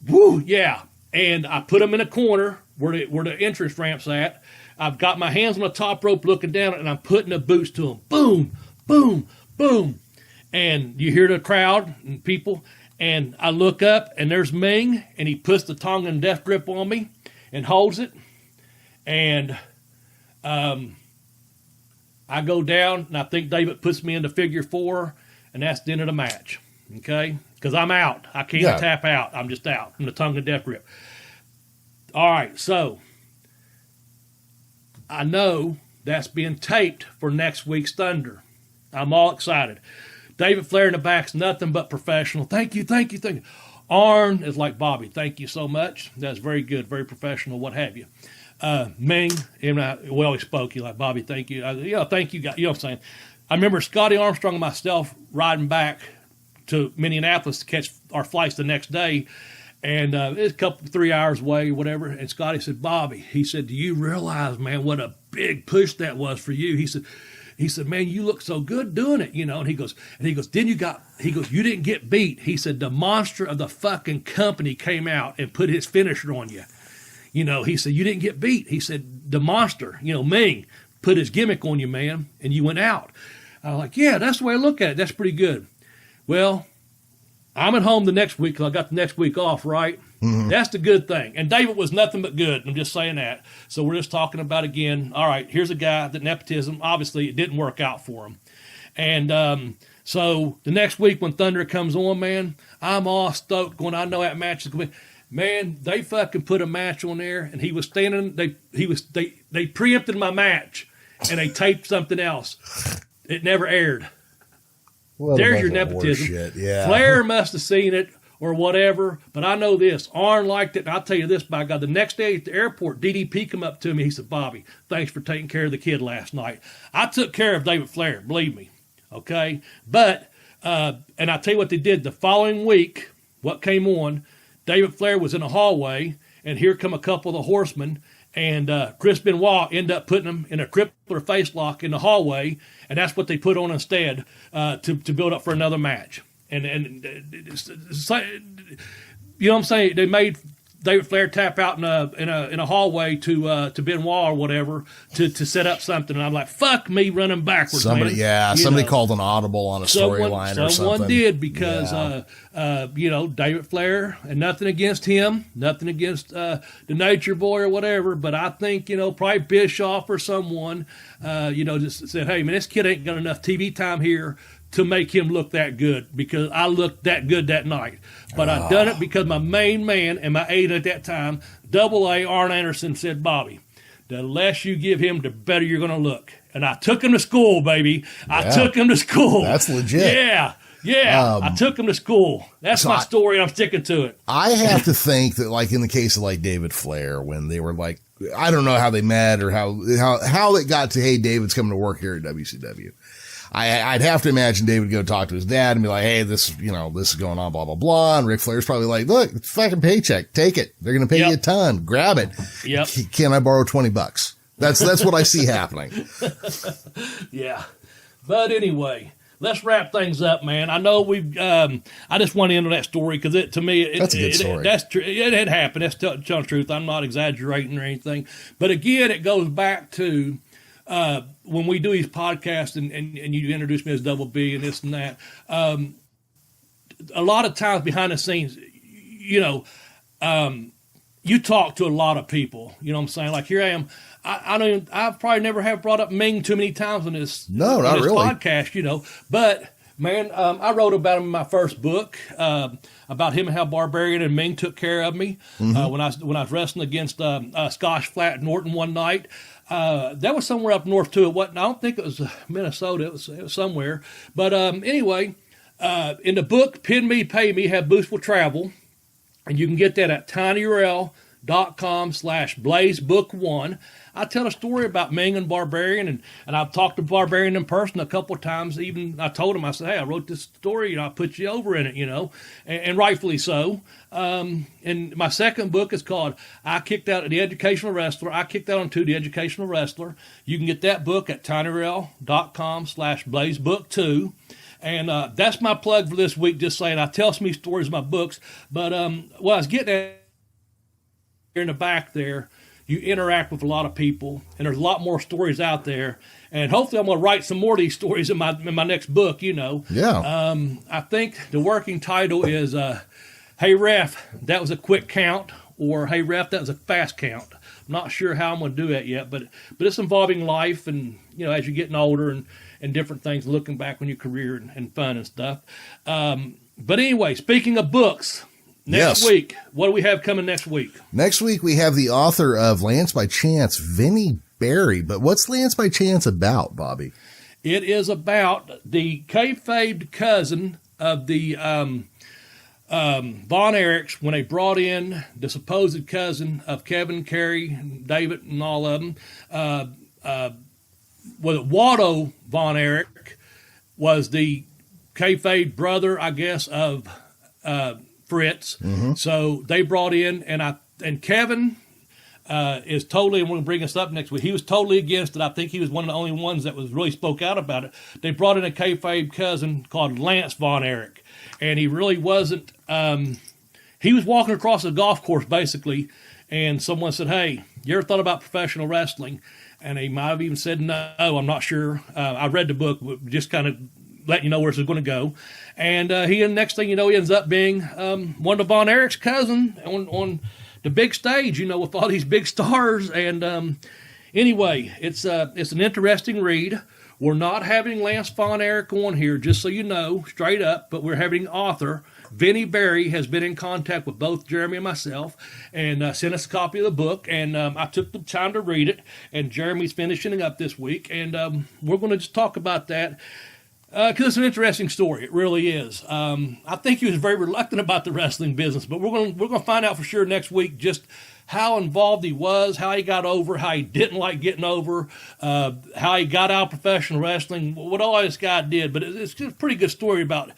Woo, yeah. And I put him in a corner where the entrance ramp's at. I've got my hands on the top rope looking down, and I'm putting the boots to him. Boom, boom, boom. And you hear the crowd and people, and I look up, and there's Ming, and he puts the Tongan death grip on me and holds it. And I go down, and I think David puts me into figure 4, and that's the end of the match, okay? Because I'm out. I can't tap out. I'm just out from the Tongan death grip. All right, so I know that's being taped for next week's Thunder. I'm all excited. David Flair in the back's nothing but professional. Thank you, thank you, thank you. Arn is like, Bobby, thank you so much. That's very good, very professional, what have you. Ming, we always spoke. He like, Bobby, thank you. Thank you, guys. You know what I'm saying? I remember Scotty Armstrong and myself riding back to Minneapolis to catch our flights the next day. And it's a 3 hours away, whatever. And Scotty said, Bobby, he said, do you realize, man, what a big push that was for you? He said, man, you look so good doing it, And he goes, you didn't get beat. He said, the monster of the fucking company came out and put his finisher on you. He said, you didn't get beat. He said, the monster, Ming, put his gimmick on you, man, and you went out. I was like, yeah, that's the way I look at it. That's pretty good. Well, I'm at home the next week because I got the next week off, right? Mm-hmm. That's the good thing. And David was nothing but good. I'm just saying that. So we're just talking about, again, all right, here's a guy that Nepotism, obviously it didn't work out for him. And so the next week when Thunder comes on, man, I'm all stoked going, I know that match is going to be. Man, they fucking put a match on there, and he was standing. They preempted my match, and they taped something else. It never aired. What a There's bunch your of nepotism. horseshit. Yeah. Flair must have seen it or whatever, but I know this. Arn liked it, and I'll tell you this, by God, the next day at the airport, DDP come up to me. He said, Bobby, thanks for taking care of the kid last night. I took care of David Flair, believe me, okay? But, and I'll tell you what they did. The following week, what came on, David Flair was in a hallway, and here come a couple of the horsemen, and Chris Benoit ended up putting him in a crippler face lock in the hallway, and that's what they put on instead to build up for another match. And you know what I'm saying? They made David Flair tap out in a hallway to Benoit or whatever to set up something, and I'm like, fuck me running backwards. Somebody, man. somebody called an audible on a storyline or something. Someone did because David Flair, and nothing against him, nothing against the Nature Boy or whatever, but I think probably Bischoff or someone just said, hey man, this kid ain't got enough TV time here to make him look that good, because I looked that good that night. But I done it because my main man and my aide at that time, Double A, Arn Anderson, said, Bobby, the less you give him, the better you're going to look. And I took him to school, baby. I took him to school. That's legit. Yeah. I took him to school. That's my story, and I'm sticking to it. I have to think that, like in the case of like David Flair, when they were like, I don't know how they met or how it got to, hey, David's coming to work here at WCW. I'd have to imagine David would go talk to his dad and be like, hey, this is going on, blah, blah, blah. And Ric Flair's probably like, look, it's a fucking paycheck. Take it. They're going to pay you a ton. Grab it. Yep. Can I borrow $20? That's what I see happening. Yeah. But anyway, let's wrap things up, man. I know I just want to end on that story because that's a good story. That's true. It had happened. That's telling the truth. I'm not exaggerating or anything. But again, it goes back to, when we do these podcasts and you introduce me as Double B and this and that, a lot of times behind the scenes, you talk to a lot of people, you know what I'm saying? Like here I am. I've probably never have brought up Ming too many times on this, not really. podcast, but man, I wrote about him in my first book, about him and how Barbarian and Ming took care of me, when I was wrestling against, Scotch Flat Norton one night. That was somewhere up north too. I don't think it was Minnesota. It was somewhere. But anyway, in the book, Pin Me, Pay Me, have Boostful Travel, and you can get that at tinyurl.com/blazebook1. I tell a story about Ming and Barbarian, and I've talked to Barbarian in person a couple of times. Even I told him, I said, hey, I wrote this story, I put you over in it, and rightfully so. And my second book is called I Kicked Out the Educational Wrestler. I Kicked Out onto the Educational Wrestler. You can get that book at tinyurl.com/blazebook2. And that's my plug for this week, just saying I tell some of these stories in my books. But what I was getting at in the back there, you interact with a lot of people, and there's a lot more stories out there. And hopefully I'm going to write some more of these stories in my next book, Yeah. I think the working title is, Hey Ref, that was a quick count, or Hey Ref, that was a fast count. I'm not sure how I'm going to do that yet, but it's involving life and, as you're getting older and different things, looking back on your career and fun and stuff. But anyway, speaking of books, next week, what do we have coming next week? Next week, we have the author of Lance by Chance, Vinnie Barry. But what's Lance by Chance about, Bobby? It is about the kayfabe cousin of the Von Erichs when they brought in the supposed cousin of Kevin, Kerry, David, and all of them. Waldo Von Erich was the kayfabe brother, I guess, of Fritz. So they brought in, and Kevin is totally, and we're going to bring this up next week, he was totally against it. I think he was one of the only ones that was really spoke out about it. They brought in a kayfabe cousin called Lance Von Erich, and he really wasn't, he was walking across a golf course basically, and someone said, hey, you ever thought about professional wrestling? And he might have even said no, I'm not sure. I read the book, just kind of letting you know where this is going to go. And next thing you know, he ends up being one of Von Erich's cousin on the big stage, with all these big stars. And anyway, it's an interesting read. We're not having Lance Von Erich on here, just so you know, straight up, but we're having author Vinnie Barry has been in contact with both Jeremy and myself and sent us a copy of the book, and I took the time to read it, and Jeremy's finishing it up this week, and we're going to just talk about that. Because it's an interesting story. It really is. I think he was very reluctant about the wrestling business, but we're gonna find out for sure next week just how involved he was, how he got over, how he didn't like getting over, how he got out of professional wrestling, what all this guy did. But it's just a pretty good story about,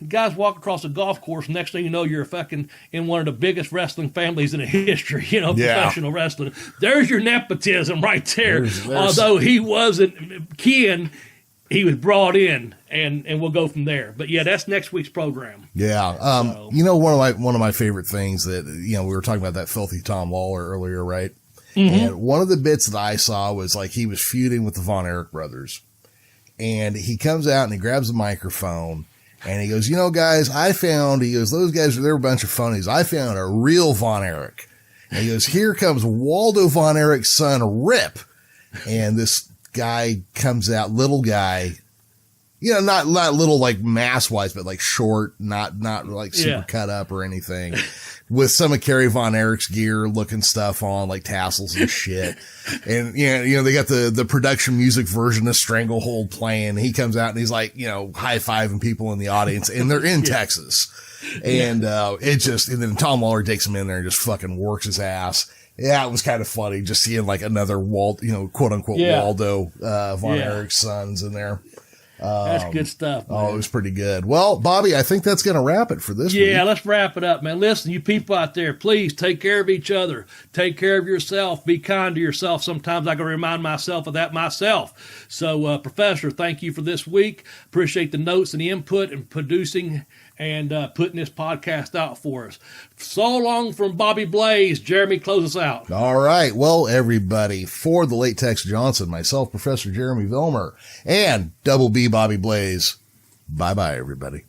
guys walk across a golf course, next thing you know, you're fucking in one of the biggest wrestling families in the history, professional wrestling. There's your nepotism right there. Although he wasn't kin, he was brought in, and we'll go from there. But yeah, that's next week's program. Yeah. One of my favorite things that, we were talking about that filthy Tom Lawler earlier, right? Mm-hmm. And one of the bits that I saw was like he was feuding with the Von Erich brothers, and he comes out and he grabs the microphone and he goes, guys, those guys, they're a bunch of phonies. I found a real Von Erich. And he goes, here comes Waldo Von Erich's son, Rip. And this guy comes out, little guy, not little like mass wise, but like short, not like super cut up or anything, with some of Kerry Von Erich's gear looking stuff on, like tassels and shit. And they got the production music version of Stranglehold playing. He comes out and he's like, high fiving people in the audience, and they're in Texas. And and then Tom Lawler takes him in there and just fucking works his ass. Yeah, it was kind of funny just seeing like another quote unquote Waldo Von Erich's sons in there. That's good stuff, man. Oh, it was pretty good. Well, Bobby, I think that's going to wrap it for this week. Yeah, let's wrap it up, man. Listen, you people out there, please take care of each other. Take care of yourself. Be kind to yourself. Sometimes I got to remind myself of that myself. So, Professor, thank you for this week. Appreciate the notes and the input and producing and putting this podcast out for us. So long from Bobby Blaze. Jeremy, close us out. All right. Well, everybody, for the late Tex Johnson, myself, Professor Jeremy Vilmur, and Double B Bobby Blaze, bye-bye, everybody.